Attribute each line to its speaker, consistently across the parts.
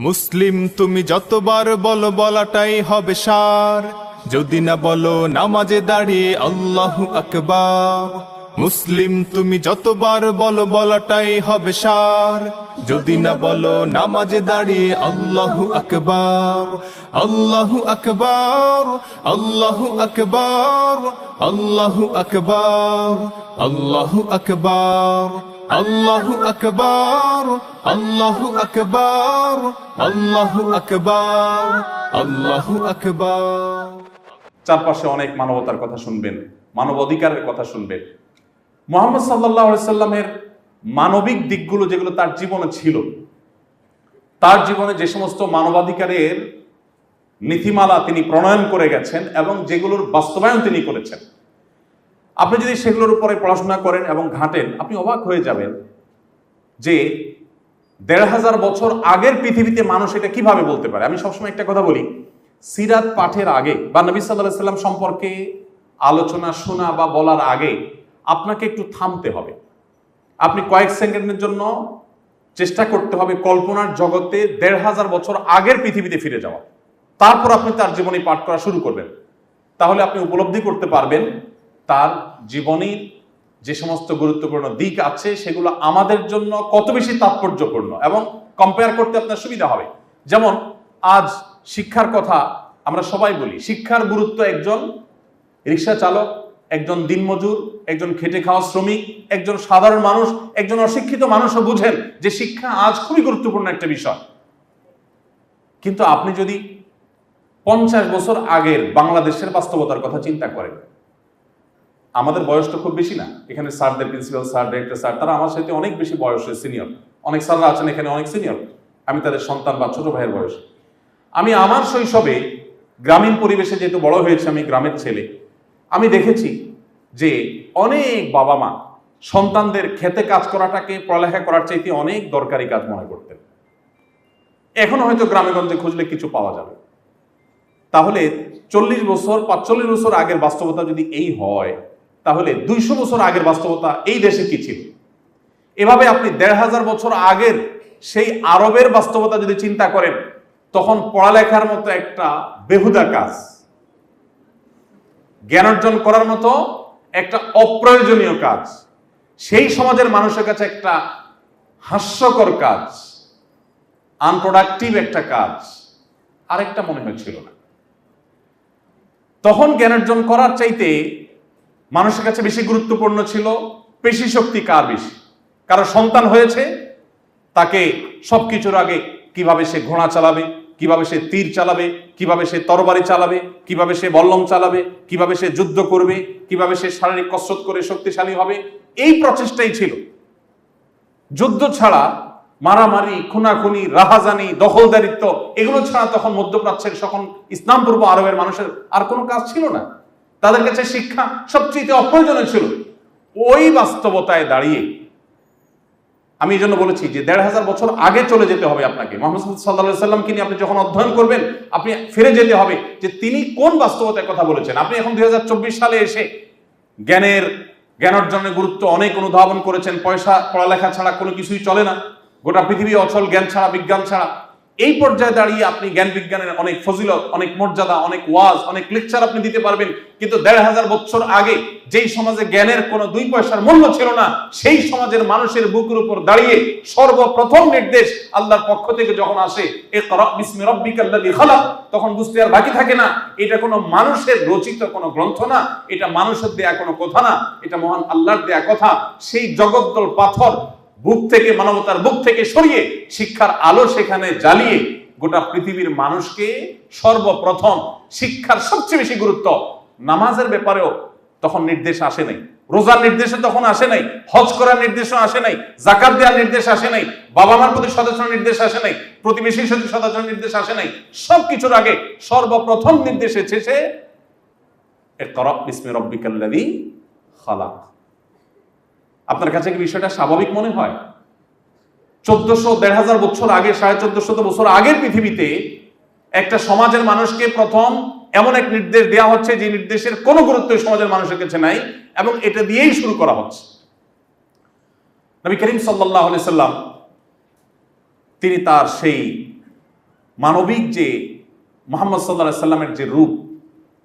Speaker 1: মুসলিম তুমি যতবার বলো বলাটাই হবে সার, যদি না বলো নামাজে দাঁড়িয়ে আল্লাহু আকবার। মুসলিম তুমি যতবার বলো বলাটাই হবে সার, যদি না বলো নামাজে দাঁড়িয়ে আল্লাহু আকবার। আল্লাহু আকবার, আল্লাহু আকবার, আল্লাহু আকবার, আল্লাহু আকবার, আল্লাহু আকবার, আল্লাহু আকবার, আল্লাহু আকবার, আল্লাহু আকবার।
Speaker 2: চারপাশে অনেক মানবতার কথা শুনবেন, মানব অধিকারের কথা শুনবেন। মুহাম্মদ সাল্লাল্লাহু আলাইহি সাল্লামের মানবিক দিকগুলো যেগুলো তার জীবনে ছিল, তার জীবনে যে সমস্ত মানবাধিকারের নীতিমালা তিনি প্রণয়ন করে গেছেন এবং যেগুলোর বাস্তবায়ন তিনি করেছেন, আপনি যদি সেগুলোর উপরে পড়াশোনা করেন এবং ঘাঁটেন, আপনি অবাক হয়ে যাবেন যে ১৫০০ বছর আগের পৃথিবীতে মানুষ এটা কিভাবে বলতে পারে। আমি সবসময় একটা কথা বলি, সিরাত পাঠের আগে বা নবী সাল্লাল্লাহু আলাইহি সাল্লাম সম্পর্কে আলোচনা শোনা বা বলার আগে আপনাকে একটু থামতে হবে। আপনি কয়েক সেকেন্ডের জন্য চেষ্টা করতে হবে কল্পনার জগতে ১৫০০ বছর আগের পৃথিবীতে ফিরে যাওয়া, তারপর আপনি তার জীবনী পাঠ করা শুরু করবেন। তাহলে আপনি উপলব্ধি করতে পারবেন তার জীবনীর যে সমস্ত গুরুত্বপূর্ণ দিক আছে সেগুলো আমাদের জন্য কত বেশি তাৎপর্যপূর্ণ, এবং কম্পেয়ার করতে আপনার সুবিধা হবে। যেমন আজ শিক্ষার কথা আমরা সবাই বলি, শিক্ষার গুরুত্ব একজন রিক্সা চালক, একজন দিনমজুর, একজন খেটে খাওয়া শ্রমিক, একজন সাধারণ মানুষ, একজন অশিক্ষিত মানুষও বুঝেন যে শিক্ষা আজ খুবই গুরুত্বপূর্ণ একটা বিষয়। কিন্তু আপনি যদি ৫০ বছর আগের বাংলাদেশের বাস্তবতার কথা চিন্তা করেন, আমাদের বয়স তো খুব বেশি না, এখানে স্যারদের, প্রিন্সিপাল স্যার, ডিরেক্টর স্যার, তারা আমার সাথে অনেক বেশি বয়সের সিনিয়র। অনেক স্যাররা আছেন এখানে অনেক সিনিয়র, আমি তাদের সন্তান বা ছোট ভাইয়ের বয়স। আমি আমার শৈশবে গ্রামীণ পরিবেশে যেহেতু বড় হয়েছে, আমি গ্রামের ছেলে, আমি দেখেছি যে অনেক বাবা মা সন্তানদের খেতে কাজ করাটাকে পড়ালেখা করার চাইতে অনেক দরকারি কাজ মনে করতেন। এখনো হয়তো গ্রামেগঞ্জে খুঁজলে কিছু পাওয়া যাবে। তাহলে ৪০ বছর ৪৫ বছর আগের বাস্তবতা যদি এই হয়, তাহলে ২০০ বছর আগের বাস্তবতা এই দেশে কি ছিল? এভাবে আপনি ১৫০০ বছর আগের সেই আরবের বাস্তবতা যদি চিন্তা করেন, তখন পড়ালেখার মতো একটা বেহুদা কাজ, জ্ঞান অর্জন করার মতো একটা অপ্রয়োজনীয় কাজ, সেই সমাজের মানুষের কাছে একটা হাস্যকর কাজ, আনপ্রোডাক্টিভ একটা কাজ আরেকটা মনে হয়েছিল না। তখন জ্ঞান অর্জন করার চাইতে মানুষের কাছে বেশি গুরুত্বপূর্ণ ছিল পেশি শক্তি কার বেশি। কারো সন্তান হয়েছে, তাকে সবকিছুর আগে কিভাবে সে ঘোড়া চালাবে, কিভাবে সে তীর চালাবে, কিভাবে সে তরবারি চালাবে, কিভাবে সে বল্লম চালাবে, কিভাবে সে যুদ্ধ করবে, কিভাবে সে শারীরিক কসরত করে শক্তিশালী হবে, এই প্রচেষ্টাই ছিল। যুদ্ধ ছাড়া মারামারি, খুনাখুনি, রাহাজানি, দখলদারিত্ব, এগুলো ছাড়া তখন মধ্যপ্রাচ্যের, তখন ইসলাম পূর্ব আরবের মানুষের আর কোনো কাজ ছিল না। তাদের কাছে শিক্ষা সবচেয়ে অপ্রয়োজনীয় ছিল। ওই বাস্তবতায় দাঁড়িয়ে আমি এই জন্য বলেছি যে ১৫০০ বছর আগে চলে যেতে হবে আপনাকে। মুহাম্মদ সাল্লাল্লাহু আলাইহি সাল্লামকে নিয়ে আপনি যখন অধ্যয়ন করবেন, আপনি ফিরে যেতে হবে যে তিনি কোন বাস্তবতার কথা বলেছেন। আপনি এখন ২০২৪ সালে এসে জ্ঞান অর্জনের গুরুত্ব অনেক অনুধাবন করেছেন। পয়সা, পড়ালেখা ছাড়া কোনো কিছুই চলে না, গোটা পৃথিবী অচল জ্ঞান ছাড়া, বিজ্ঞান ছাড়া। এই পর্যায়ে দাঁড়িয়ে আপনি জ্ঞান বিজ্ঞানের অনেক ফজিলত, অনেক মর্যাদা, অনেক ওয়াজ, অনেক লেকচার আপনি দিতে পারবেন। কিন্তু ১৫০০ বছর আগে যেই সমাজে জ্ঞানের কোনো ২ পয়সার মূল্য ছিল না, সেই সমাজের মানুষের বুকের উপর দাঁড়িয়ে সর্বপ্রথম নির্দেশ আল্লাহর পক্ষ থেকে যখন আসে, ইকরা বিসমি রাব্বিকাল্লাযী খালাক, তখন বুঝতে আর বাকি থাকে না এটা কোনো মানুষের রচিত কোনো গ্রন্থ না, এটা মানুষের দেয়া কোনো কথা না, এটা মহান আল্লাহর দেয়া কথা। সেই জগদ্দল পাথর বুক থেকে, মানবতার বুক থেকে সরিয়ে শিক্ষার আলো সেখানে জ্বালিয়ে গোটা পৃথিবীর মানুষকে সর্বপ্রথম শিক্ষার সবচেয়ে বেশি গুরুত্ব, নামাজের ব্যাপারেও তখন নির্দেশ আসে নাই, রোজার নির্দেশে তখন আসে নাই, হজ করার নির্দেশও আসে নাই, যাকাত দেওয়ার নির্দেশ আসে নাই, বাবা মার প্রতি সদাচরণের নির্দেশ আসে নাই, প্রতিবেশীর সাথে সদাচরণের নির্দেশ আসে নাই। সবকিছুর আগে সর্বপ্রথম নির্দেশ এসেছে ইকরা বিসমি রাব্বিকাল্লাযী খালাক। আপনার কাছে কি বিষয়টা স্বাভাবিক মনে হয়? ১৪০০-১৫০০ বছর আগে, ১৪৫০ বছর আগের পৃথিবীতে একটা সমাজের মানুষকে প্রথম এমন এক নির্দেশ দেওয়া হচ্ছে যে নির্দেশের কোনো গুরুত্ব সমাজের মানুষের কাছে নাই, এবং এটা দিয়েই শুরু করা হচ্ছে। নবী করিম সাল্লাল্লাহু আলাইহি সাল্লাম তিনি তার সেই মানবিক যে মুহাম্মদ সাল্লাল্লাহু আলাইহি সাল্লামের যে রূপ,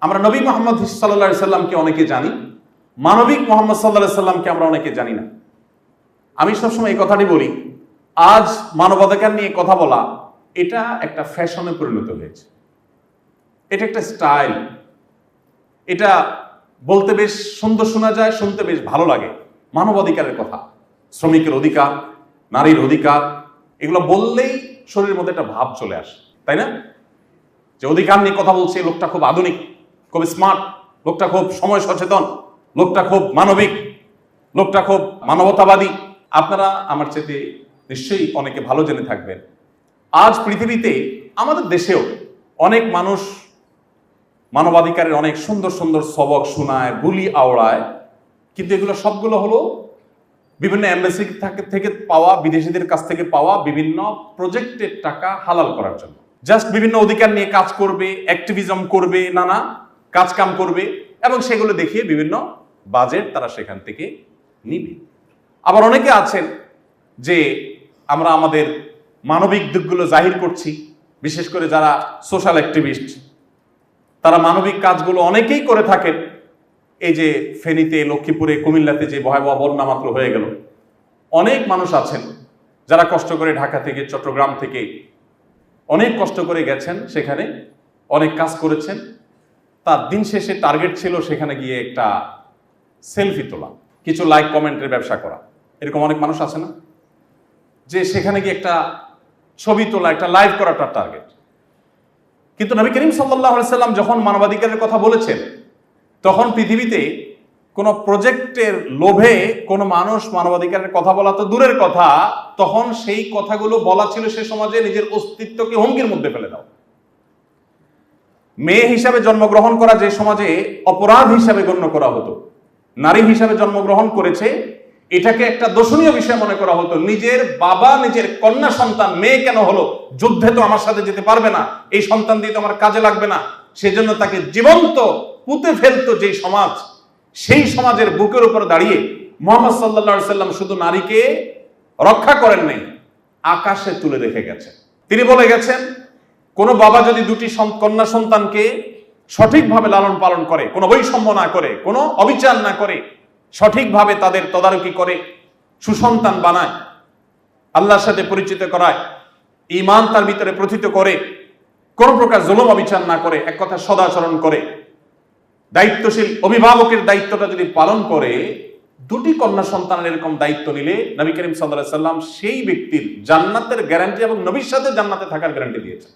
Speaker 2: আমরা নবী মুহাম্মদ সাল্লাল্লাহু আলাইহি সাল্লামকে অনেকে জানি, মানবিক মুহাম্মদ সাল্লাল্লাহু আলাইহি সাল্লামকে আমরা অনেকে জানি না। আমি সবসময় এই কথাটি বলি, আজ মানবাধিকার নিয়ে কথা বলা এটা একটা ফ্যাশনে পরিণত হয়েছে, এটা একটা স্টাইল, এটা বলতে বেশ সুন্দর শোনা যায়, শুনতে বেশ ভালো লাগে। মানবাধিকারের কথা, শ্রমিকের অধিকার, নারীর অধিকার, এগুলো বললেই শরীরের মধ্যে একটা ভাব চলে আসে, তাই না? যে অধিকার নিয়ে কথা বলছে, লোকটা খুব আধুনিক, খুব স্মার্ট, লোকটা খুব সময় সচেতন, লোকটা খুব মানবিক, লোকটা খুব মানবতাবাদী। আপনারা আমার চেয়ে নিশ্চয়ই অনেকে ভালো জেনে থাকবেন, আজ পৃথিবীতে আমাদের দেশেও অনেক মানুষ মানবাধিকারের অনেক সুন্দর সুন্দর সবক শোনায়, বুলি আওড়ায়, কিন্তু এগুলো সবগুলো হলো বিভিন্ন এমবাসি থেকে পাওয়া, বিদেশিদের কাছ থেকে পাওয়া বিভিন্ন প্রজেক্টের টাকা হালাল করার জন্য। জাস্ট বিভিন্ন অধিকার নিয়ে কাজ করবে, অ্যাক্টিভিজম করবে, নানা কাজ কাম করবে, এবং সেগুলো দেখিয়ে বিভিন্ন বাজেট তারা সেখান থেকে নিবে। আবার অনেকে আছেন যে আমরা আমাদের মানবিক দিকগুলো জাহির করছি, বিশেষ করে যারা সোশ্যাল অ্যাক্টিভিস্ট, তারা মানবিক কাজগুলো অনেকেই করে থাকেন। এই যে ফেনীতে, লক্ষ্মীপুরে, কুমিল্লাতে যে ভয়াবহ বন্যা মাত্র হয়ে গেল, অনেক মানুষ আছেন যারা কষ্ট করে ঢাকা থেকে, চট্টগ্রাম থেকে অনেক কষ্ট করে গেছেন, সেখানে অনেক কাজ করেছেন। তার দিন শেষে টার্গেট ছিল সেখানে গিয়ে একটা সেলফি তোলা, কিছু লাইক কমেন্টের ব্যবসা করা। এরকম অনেক মানুষ আছে না, যে সেখানে গিয়ে একটা ছবি তোলা, একটা লাইভ করা তার টার্গেট। কিন্তু নবী করিম সাল্লাল্লাহু আলাইহি সাল্লাম যখন মানবাধিকারের কথা বলেছেন, তখন পৃথিবীতে কোন প্রজেক্টের লোভে কোনো মানুষ মানবাধিকারের কথা বলা তো দূরের কথা, তখন সেই কথাগুলো বলা ছিল সে সমাজে নিজের অস্তিত্বকে হুমকির মধ্যে ফেলে দাও। মেয়ে হিসাবে জন্মগ্রহণ করা যে সমাজে অপরাধ হিসাবে গণ্য করা হতো, নারী হিসাবে জন্মগ্রহণ করেছে এটাকে একটা দোষণীয় বিষয় মনে করা হতো। নিজের বাবা নিজের কন্যা সন্তান মেয়ে কেন হলো, যুদ্ধে তো আমার সাথে যেতে পারবে না, এই সন্তান দিয়ে তো আমার কাজে লাগবে না, সেজন্য তাকে জীবন্ত পুঁতে ফেলতো যে সমাজ, সেই সমাজের বুকের উপর দাঁড়িয়ে মুহাম্মদ সাল্লাল্লাহু আলাইহি সাল্লাম শুধু নারীকে রক্ষা করেন নাই, আকাশে তুলে রেখে গেছেন। তিনি বলে গেছেন, কোন বাবা যদি দুটি কন্যা সন্তানকে সঠিকভাবে লালন পালন করে, কোনো বৈষম্য না করে, কোনো অবিচার না করে, সঠিকভাবে তাদের তদারকি করে, সুসন্তান বানায়, আল্লাহর সাথে পরিচিত করায়, ঈমান তার ভিতরে প্রথিত করে, কোন প্রকার জুলুম অবিচার না করে, এক কথা সদাচরণ করে, দায়িত্বশীল অভিভাবকের দায়িত্বটা যদি পালন করে, দুটি কন্যা সন্তানের এরকম দায়িত্ব নিলে নবী করিম সাল্লাল্লাহু আলাইহি সাল্লাম সেই ব্যক্তির জান্নাতের গ্যারান্টি এবং নবীর সাথে জান্নাতে থাকার গ্যারান্টি দিয়েছেন।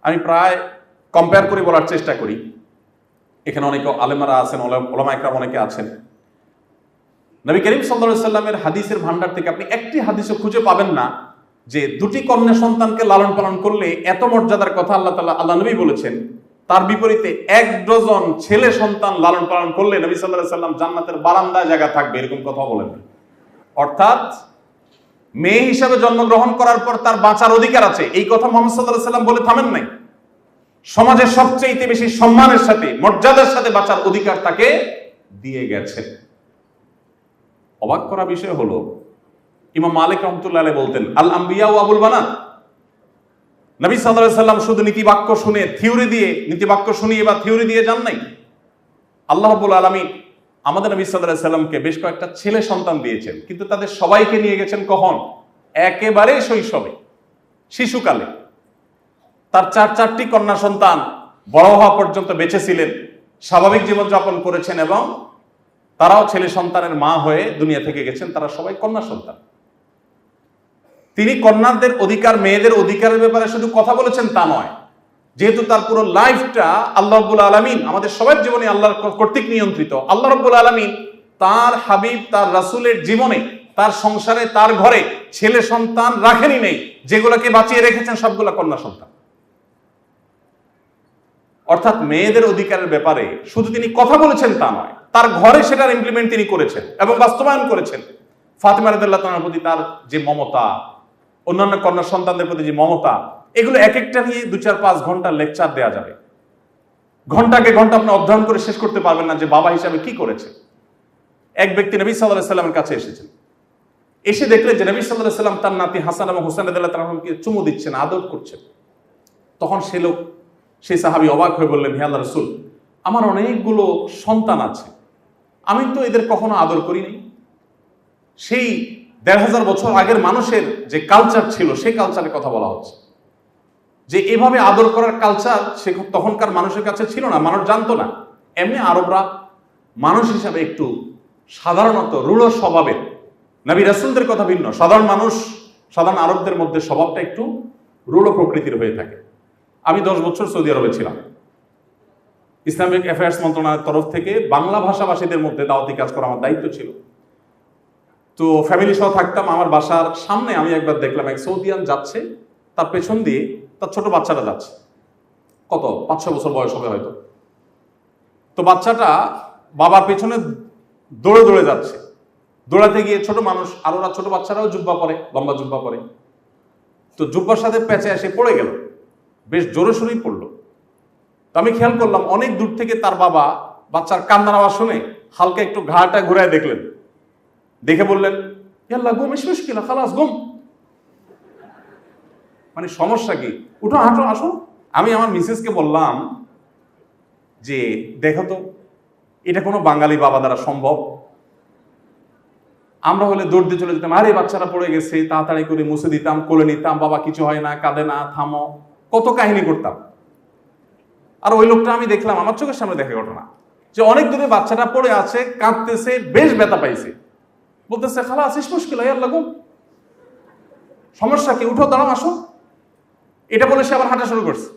Speaker 2: আমি প্রায় কম্পেয়ার করে বলার চেষ্টা করি, এখানে অনেকে আলেমারা আছেন, ওলামা ইকরাম অনেকে আছেন, নবী করিম সাল্লাল্লাহু আলাইহি সাল্লামের হাদিসের ভান্ডার থেকে আপনি একটি হাদিসও খুঁজে পাবেন না যে দুটি কন্যা সন্তানকে লালন পালন করলে এত মর্যাদার কথা আল্লাহ নবী বলেছেন। তার বিপরীতে 1 ডজন ছেলে সন্তান লালন পালন করলে নবী সাল্লাল্লাহু আলাইহি সাল্লাম জান্নাতের বারান্দায় জায়গা থাকবে, এরকম কথা বলেন। অর্থাৎ মেয়ে হিসাবে জন্মগ্রহণ করার পর তার বাঁচার অধিকার আছে, এই কথা মুহাম্মদ সাল্লাল্লাহু আলাইহি সাল্লাম বলে থামেন নাই। সমাজের সবচেয়ে বেশি সম্মানের সাথে, মর্যাদার সাথে বাঁচার অধিকার তাকে দিয়ে গেছে। অবাক করা বিষয় হলো, ইমাম মালিক রাহমাতুল্লাহ আলাইহি বলতেন, আল আম্বিয়া ও আবুল বানাত। নবী সাল্লাল্লাহু আলাইহি সাল্লাম শুধু নীতিবাক্য শুনে নীতিবাক্য শুনিয়ে বা থিওরি দিয়ে যান নাই। আল্লাহ রাব্বুল আলামিন আমাদের নবী সাল্লাল্লাহু আলাইহি সাল্লামকে বেশ কয়েকটা ছেলে সন্তান দিয়েছেন, কিন্তু তাদের সবাইকে নিয়ে গেছেন কখন? একেবারে শৈশবে, শিশুকালে। তার 4টি কন্যা সন্তান বড় হওয়া পর্যন্ত বেঁচে ছিলেন, স্বাভাবিক জীবনযাপন করেছেন, এবং তারাও ছেলে সন্তানের মা হয়ে দুনিয়া থেকে গেছেন, তারা সবাই কন্যা সন্তান। তিনি কন্যাদের অধিকার, মেয়েদের অধিকারের ব্যাপারে শুধু কথা বলেছেন তা নয়, যেহেতু তার পুরো লাইফটা আল্লাহ রাব্বুল আলামিন, আমাদের সবার জীবনে আল্লাহর কর্তৃক নিয়ন্ত্রিত, আল্লাহ রাব্বুল আলামিন তার হাবিব, তার রাসূলের জীবনে, তার সংসারে, তার ঘরে ছেলে সন্তান রাখেনি নেই, যেগুলোকে বাঁচিয়ে রেখেছেন সবগুলা কন্যা সন্তান। অর্থাৎ মেয়েদের অধিকারের ব্যাপারে শুধু তিনি কথা বলেছেন তা নয়, তার ঘরে সেটার ইমপ্লিমেন্ট তিনি করেছেন এবং বাস্তবায়ন করেছেন। ফাতিমা রাদিয়াল্লাহু তাআলার প্রতি তার যে মমতা, অন্যান্য কন্যা সন্তানদের প্রতি যে মমতা, এগুলো এক একটা নিয়ে 2-4-5 ঘন্টা লেকচার দেওয়া যাবে। ঘন্টাকে ঘন্টা আপনি অধ্যয়ন করে শেষ করতে পারবেন না যে বাবা হিসাবে কি করেছে। এক ব্যক্তি নবী সাল্লাল্লাহু আলাইহি সাল্লামের কাছে এসেছেন, এসে দেখলেন যে নবী সাল্লাল্লাহু আলাইহি ওয়াসাল্লাম তার নাতি হাসান এবং হুসাইন রাদিয়াল্লাহু তাআলা আনহুকে চুমু দিচ্ছেন, আদর করছেন। তখন সেই সাহাবী অবাক হয়ে বললেন, হে আল্লাহর রাসূল, আমার অনেকগুলো সন্তান আছে, আমি তো এদের কখনো আদর করিনি। সেই ১৫০০ বছর আগের মানুষের যে কালচার ছিল সেই কালচারের কথা বলা হচ্ছে, যে এভাবে আদর করার কালচার সে তখনকার মানুষের কাছে ছিল না, মানুষ জানতো না। এমনি আরবরা মানুষ হিসাবে একটু সাধারণত রূঢ় স্বভাবের, নবী রাসূলদের কথা ভিন্ন, সাধারণ আরবদের মধ্যে স্বভাবটা একটু রূঢ় প্রকৃতির হয়ে থাকে। আমি 10 বছর সৌদি আরবে ছিলাম। ইসলামিক অ্যাফেয়ার্স মন্ত্রণালয়ের তরফ থেকে বাংলা ভাষাভাষীদের মধ্যে দাওয়াতি কাজ করা আমার দায়িত্ব ছিল। তো ফ্যামিলি সহ থাকতাম। আমার বাসার সামনে আমি একবার দেখলাম এক সৌদিয়ান যাচ্ছে, তার পেছন দিয়ে তার ছোট বাচ্চাটা যাচ্ছে, কত 5-6 বছর বয়স হবে হয়তো। তো বাচ্চাটা বাবার পেছনে দৌড়ে দৌড়ে যাচ্ছে, দৌড়াতে গিয়ে ছোট মানুষ আর ওরা ছোট বাচ্চারাও জুব্বা পরে, লম্বা জুব্বা পরে, তো জুব্বার সাথে প্যাচে এসে পড়ে গেল, বেশ জোরে সোরেই পড়লো। তো আমি খেয়াল করলাম অনেক দূর থেকে তার বাবা বাচ্চার কান্নার আওয়াজ শুনে হালকা একটু ঘাড়টা ঘুরায় দেখলেন, দেখে বললেন, ইয়াল্লাহ গুম, ইস মুশকিল খালাস গুম, মানে সমস্যা কি, উঠো হাঁটো আসো। আমি আমার মিসেসকে বললাম যে দেখো তো, এটা কোনো বাঙালি বাবা দ্বারা সম্ভব? আমরা হলে দৌড় দিয়ে চলে যেতাম, আরে বাচ্চারা পড়ে গেছে, তাড়াতাড়ি করে মুছে দিতাম, কোলে নিতাম, বাবা কিছু হয় না, কাঁদে না, থামো, কত কাহিনী করতাম। আর ওই লোকটা আমি দেখলাম, আমার চোখের সামনে দেখে ঘটনা, যে অনেক দূরে বাচ্চাটা পড়ে আছে, কাঁদতেছে, বেশ ব্যথা পাইছে, বলতেছে খালা আসিস মুশকিল আল্লাহ গো, সমস্যা কি, উঠো দাঁড়াও আসো। এটা বলে সে আবার হাঁটা শুরু করছে।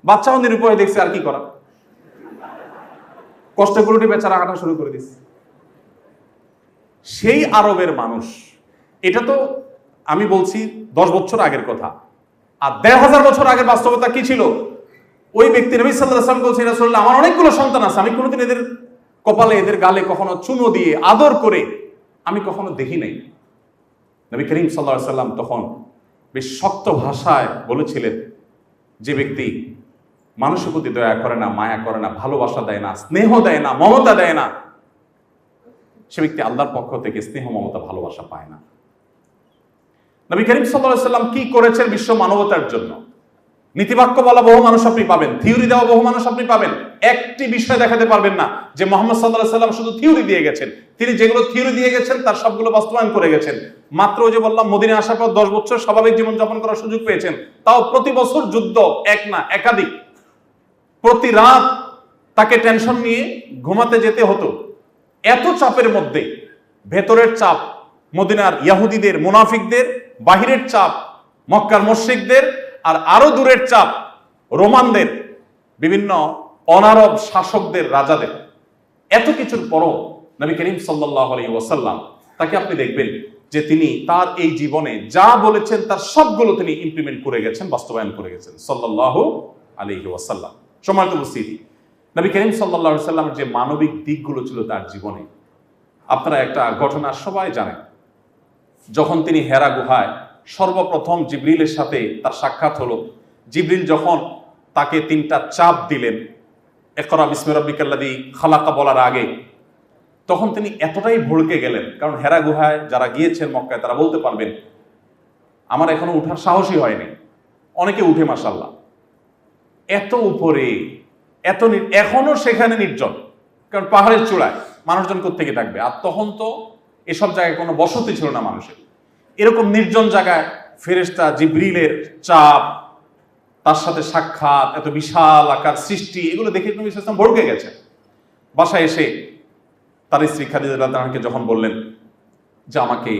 Speaker 2: বাচ্চাও নিরুপায় দেখছে, আর কি করা, কষ্ট করে উঠে বেচারা হাঁটা শুরু করে দিচ্ছে। সেই আরবের মানুষ, এটা তো আমি বলছি 10 বছর আগের কথা, আর ১৫০০ বছর আগের বাস্তবতা কি ছিল? ওই ব্যক্তি নবী সাল্লাল্লাহু আলাইহি ওয়াসাল্লাম বলছেন, রাসূলুল্লাহ আমার অনেকগুলো সন্তান আছে, আমি কোনোদিন এদের কপালে এদের গালে কখনো চুমো দিয়ে আদর করে আমি কখনো দেখি নাই। নবী করিম সাল্লাল্লাহু আলাইহি ওয়াসাল্লাম তখন বেশ শক্ত ভাষায় বলেছিলেন, যে ব্যক্তি মানুষের প্রতি দয়া করে না, মায়া করে না, ভালোবাসা দেয় না, স্নেহ দেয় না, মমতা দেয় না, সে ব্যক্তি আল্লাহর পক্ষ থেকে স্নেহ, মমতা, ভালোবাসা পায় না। নবী করিম সাল্লাল্লাহু আলাইহি ওয়াসাল্লাম কি করেছেন বিশ্ব মানবতার জন্য? নীতিবাক্য বলা বহু মানুষ আপনি পাবেন, থিওরি দেওয়া বহু মানুষ আপনি পাবেন, একটি বিষয় দেখাতে পারবেন না যে মুহাম্মদ সাল্লাল্লাহু আলাইহি ওয়াসাল্লাম শুধু থিওরি দিয়ে গেছেন। তিনি যেগুলো থিওরি দিয়ে গেছেন তার সবগুলো বাস্তবায়ন করে গেছেন। মাত্র যে বললাম মদিনায় আসার পর 10 বছর স্বাভাবিক জীবন যাপন করার সুযোগ পেয়েছেন, তাও প্রতি বছর যুদ্ধ, এক না একাধিক, প্রতি রাত তাকে টেনশন নিয়ে ঘুমাতে যেতে হতো। এত চাপের মধ্যে, ভেতরের চাপ মদিনার ইহুদিদের, মুনাফিকদের, বাহিরের চাপ মক্কার মুশরিকদের, আর আরো দূরের চাপ রোমানদের, বিভিন্ন অনারব শাসকদের, রাজাদের, এত কিছুর পরও নবী করিম সাল্লাল্লাহু আলাইহি ওয়াসাল্লাম, তাকে আপনি দেখবেন যে তিনি তার এই জীবনে যা বলেছেন তার সবগুলো তিনি ইমপ্লিমেন্ট করে গেছেন, বাস্তবায়ন করে গেছেন সাল্লাল্লাহু আলাইহি ওয়াসাল্লাম। সম্মানিত উপস্থিতি, নবী করিম সাল্লাল্লাহু আলাইহি ওয়াসাল্লামের যে মানবিক দিকগুলো ছিল তার জীবনে, আপনারা একটা ঘটনা সবাই জানেন। যখন তিনি হেরা গুহায় সর্বপ্রথম জিবরিলের সাথে তার সাক্ষাৎ হলো, জিবরিল যখন তাকে 3টা চাপ দিলেন ইকরা বিসমি রাব্বিকাল্লাযী খালাকা বলার আগে, তখন তিনি এতটাই ভড়কে গেলেন, কারণ হেরা গুহায় যারা গিয়েছেন মক্কায় তারা বলতে পারবেন, আমার এখনো উঠার সাহসই হয়নি, অনেকে উঠে মাশাআল্লাহ, এত উপরে, এখনো সেখানে নির্জন, কারণ পাহাড়ের চূড়ায় মানুষজন কোত্থেকে থাকবে, আর তখন তো এসব জায়গায় কোনো বসতি ছিল না মানুষের। এরকম নির্জন জায়গায় ফেরেশতা জিবরিলের চাপ, তার সাথে সাক্ষাৎ, এত বিশাল আকার সৃষ্টি, এগুলো দেখে নবী সাল্লাল্লাহু আলাইহি ওয়াসাল্লাম ভড়কে গেছে। বাসায় এসে তার স্ত্রী খাদিজা রাদিয়াল্লাহু আনহাকে যখন বললেন যে আমাকে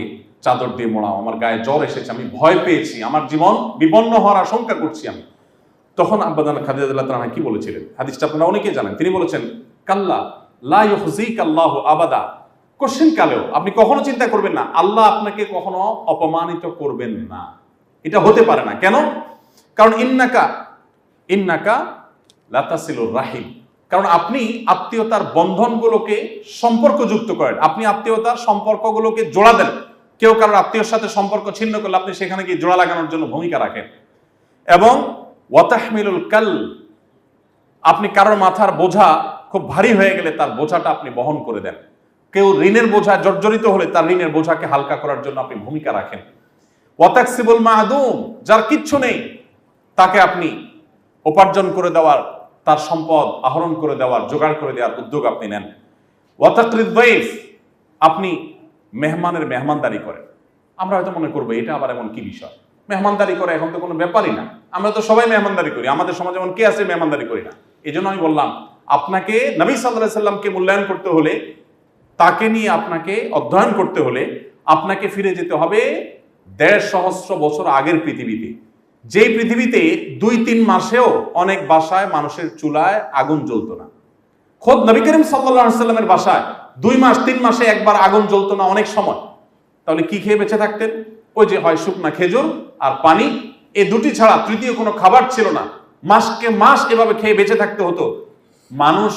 Speaker 2: চাদর দিয়ে মোড়াও, আমার গায়ে জ্বর এসেছে, আমি ভয় পেয়েছি, আমার জীবন বিপন্ন হওয়ার আশঙ্কা করছি আমি, তখন আব্বাজান খাদিজা রাদিয়াল্লাহু আনহা কি বলেছিলেন? হাদিসটা আপনারা অনেকেই জানেন। তিনি বলেছেন, কাল্লা লা ইউখজিকাল্লাহু আবাদা, কোশ্চেন কালেও আপনি কখনো চিন্তা করবেন না, আল্লাহ আপনাকে কখনো অপমানিত করবেন না, এটা হতে পারে না। কেন? কারণ ইন্নাকা লাতাসিলুর রাহিম, কারণ আপনি আত্মীয়তার বন্ধনগুলোকে সম্পর্কযুক্ত করেন, আপনি আত্মীয়তার সম্পর্কগুলোকে জোড়া দেন। কেউ কারোর আত্মীয়র সাথে সম্পর্ক ছিন্ন করলে আপনি সেখানে গিয়ে জোড়া লাগানোর জন্য ভূমিকা রাখেন। এবং ওয়াতাহমিলুল কাল, আপনি কারোর মাথার বোঝা খুব ভারী হয়ে গেলে তার বোঝাটা আপনি বহন করে দেন। কেউ ঋণের বোঝায় জর্জরিত হলে তার ঋণের বোঝাকে হালকা করার জন্য আপনি ভূমিকা রাখেন। ওয়াতাকসিবুল মাদুম, যার কিচ্ছু নেই তাকে আপনি উপার্জন করে দেওয়ার, তার সম্পদ আহরণ করে দেওয়ার, জোগাড় করে দেওয়ার উদ্যোগ আপনি নেন। ওয়াতাকরিদ দাইফ, আপনি মেহমানের মেহমানদারি করেন। আমরা হয়তো মনে করবো এটা আবার এমন কি বিষয়, মেহমানদারি করে এখন তো কোনো ব্যাপারই না, আমরা তো সবাই মেহমানদারি করি, আমাদের সমাজে এমন কে আছে মেহমানদারি করি না। এই জন্য আমি বললাম, আপনাকে নবী সাল্লাল্লাহু আলাইহি সাল্লামকে মূল্যায়ন করতে হলে, তাকে নিয়ে আপনাকে অধ্যয়ন করতে হলে আপনাকে ফিরে যেতে হবে ১.৫ সহস্র বছর আগের পৃথিবীতে, যেই পৃথিবীতে ২-৩ মাসেও অনেক বাসায় মানুষের চুলায় আগুন জ্বলতো না। খোদ নবী করিম সাল্লাল্লাহু আলাইহি সাল্লামের বাসায় ২ মাস ৩ মাসে একবার আগুন জ্বলতো না অনেক সময়। তাহলে কি খেয়ে বেঁচে থাকতেন? ওই যে হয় শুকনা খেজুর আর পানি, এই দুটি ছাড়া তৃতীয় কোনো খাবার ছিল না। মাসকে মাস এভাবে খেয়ে বেঁচে থাকতে হতো। মানুষ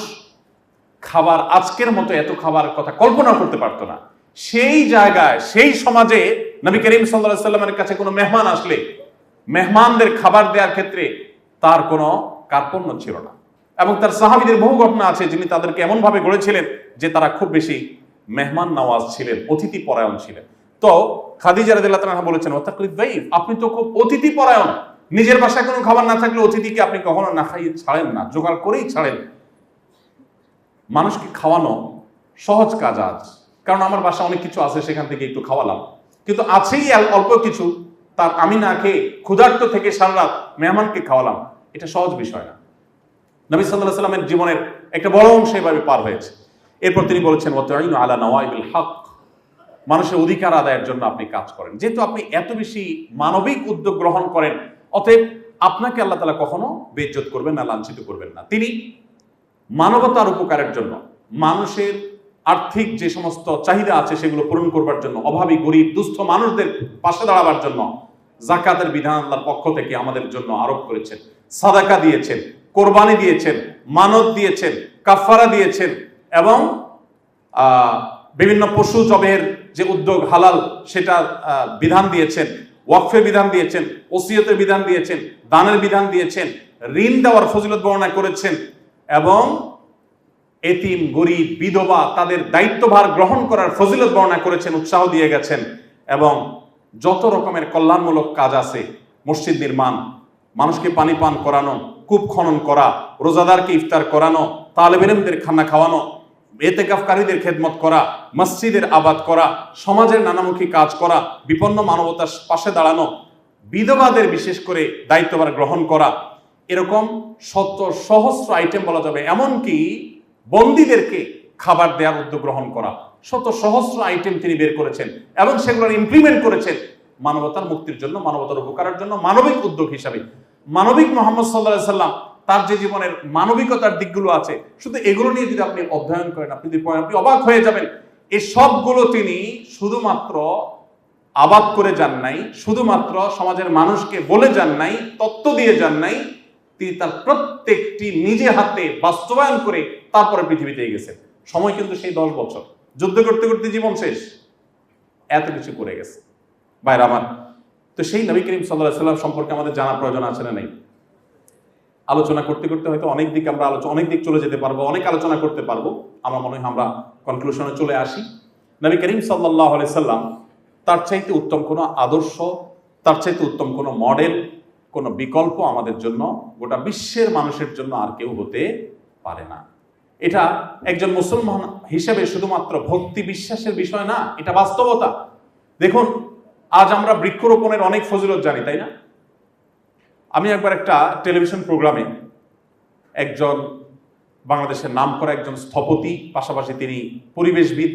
Speaker 2: খাবার আজকের মতো এত খাবার কথা কল্পনা করতে পারতো না। সেই জায়গায়, সেই সমাজে নবী করিম সাল্লাল্লাহু আলাইহি সাল্লামের কাছে কোনো মেহমান আসলে মেহমানদের খাবার দেওয়ার ক্ষেত্রে তার কোনো কার্পণ্য ছিল না। এবং তার সাহাবীদের বহু ঘটনা আছে যিনি তাদেরকে এমন ভাবে গড়েছিলেন যে তারা খুব বেশি মেহমান নওয়াজ ছিলেন, অতিথি পরায়ণ ছিলেন। তো খাদিজা রাদিয়াল্লাহু তাআলা বলেছেন, ওয়াতাকরিদ দাইফ, আপনি তো খুব অতিথি পরায়ণ, নিজের বাসায় কোনো খাবার না থাকলে অতিথিকে আপনি কখনো না খাইয়ে ছাড়েন না, জোগাড় করেই ছাড়েন। মানুষকে খাওয়ানো সহজ কাজ আজ, কারণ আমার বাসায় অনেক কিছু আছে, সেখান থেকে একটু খাওয়ালাম, কিন্তু আছেই অল্প কিছু, তার আমি না খেয়ে ক্ষুধার্ত থেকে সারা রাত মেহমানকে খাওয়ালাম, এটা সহজ বিষয় না। নবী সাল্লাল্লাহু আলাইহি সাল্লামের জীবনের একটা বড় অংশ এভাবে পার হয়েছে। এরপর তিনি বলেছেন, ওয়াতাইনু আলা নওয়াইবিল হক, মানুষের অধিকার আদায়ের জন্য আপনি কাজ করেন। যেহেতু আপনি এত বেশি মানবিক উদ্যোগ গ্রহণ করেন, অতএব আপনাকে আল্লাহ তাআলা কখনো বেইজ্জত করবেন না, লাঞ্ছিত করবেন না। তিনি মানবতার উপকারের জন্য, মানুষের আর্থিক যে সমস্ত চাহিদা আছে সেগুলো পূরণ করবার জন্য, অভাবী গরিব দুস্থ মানুষদের পাশে দাঁড়াবার জন্য যাকাতের বিধান আল্লাহর পক্ষ থেকে আমাদের জন্য আরোপ করেছেন। সাদাকা দিয়েছেন, কোরবানি দিয়েছেন, মানত দিয়েছেন, কাফারা দিয়েছেন, এবং বিভিন্ন পশু জবের যে উদ্যোগ হালাল সেটার বিধান দিয়েছেন, ওয়াকফের বিধান দিয়েছেন, ওসিয়তের বিধান দিয়েছেন, দানের বিধান দিয়েছেন, ঋণ দেওয়ার ফজিলত বর্ণনা করেছেন, এবং এতিম গরিব বিধবা তাদের দায়িত্বভার গ্রহণ করার ফজিলত বর্ণনা করেছেন, উৎসাহ দিয়ে গেছেন। এবং যত রকমের কল্যাণমূলক কাজ আছে, মসজিদ নির্মাণ, মানুষকে পানি পান করানো, কূপ খনন করা, রোজাদারকে ইফতার করানো, তালেব ইলমদের খানা খাওয়ানো, এতেকাফকারীদের খেদমত করা, মসজিদের আবাদ করা, সমাজের নানামুখী কাজ করা, বিপন্ন মানবতার পাশে দাঁড়ানো, বিধবাদের বিশেষ করে দায়িত্বভার গ্রহণ করা, এরকম শত সহস্র আইটেম বলা যাবে। এমনকি বন্দীদেরকে খাবার দেওয়ার উদ্যোগ গ্রহণ করা, শত সহস্র আইটেম তিনি বের করেছেন এবং সেগুলোর ইমপ্লিমেন্ট করেছেন মানবতার মুক্তির জন্য, মানবতার উপকারের জন্য, মানবিক উদ্যোগ হিসাবে। মানবিক মুহাম্মদ সাল্লাল্লাহু আলাইহি সাল্লাম তার যে জীবনের মানবিকতার দিকগুলো আছে, শুধু এগুলো নিয়ে যদি আপনি অধ্যয়ন করেন, আপনি অবাক হয়ে যাবেন। এই সবগুলো তিনি শুধুমাত্র আবাদ করে যান নাই, শুধুমাত্র সমাজের মানুষকে বলে যান নাই, তত্ত্ব দিয়ে যান নাই, তিনি তার প্রত্যেকটি নিজে হাতে বাস্তবায়ন করে তারপরে পৃথিবীতে গেছেন। সময় কিন্তু সেই 10 বছর, যুদ্ধ করতে করতে জীবন শেষ, এত কিছু করে গেছে ভাইরা আমার। তো সেই নবী করিম সাল্লাল্লাহু আলাইহি সাল্লাম সম্পর্কে আমাদের জানার প্রয়োজন আছে না নাই? আলোচনা করতে করতে হয়তো অনেক দিক আমরা অনেক দিক চলে যেতে পারবো, অনেক আলোচনা করতে পারবো। আমার মনে হয় আমরা কনক্লুশনে চলে আসি। নবী করিম সাল্লাল্লাহু আলাইহি সাল্লাম তার চাইতে উত্তম কোনো আদর্শ, তার চাইতে উত্তম কোনো মডেল, কোনো বিকল্প আমাদের জন্য, গোটা বিশ্বের মানুষের জন্য আর কেউ হতে পারে না। এটা একজন মুসলমান হিসেবে শুধুমাত্র ভক্তি বিশ্বাসের বিষয় না, এটা বাস্তবতা। দেখুন, আজ আমরা বৃক্ষরোপণের অনেক ফজিলত জানি, তাই না? আমি একবার একটা টেলিভিশন প্রোগ্রামে একজন বাংলাদেশের নামকরা একজন স্থপতি, পাশাপাশি তিনি পরিবেশবিদ,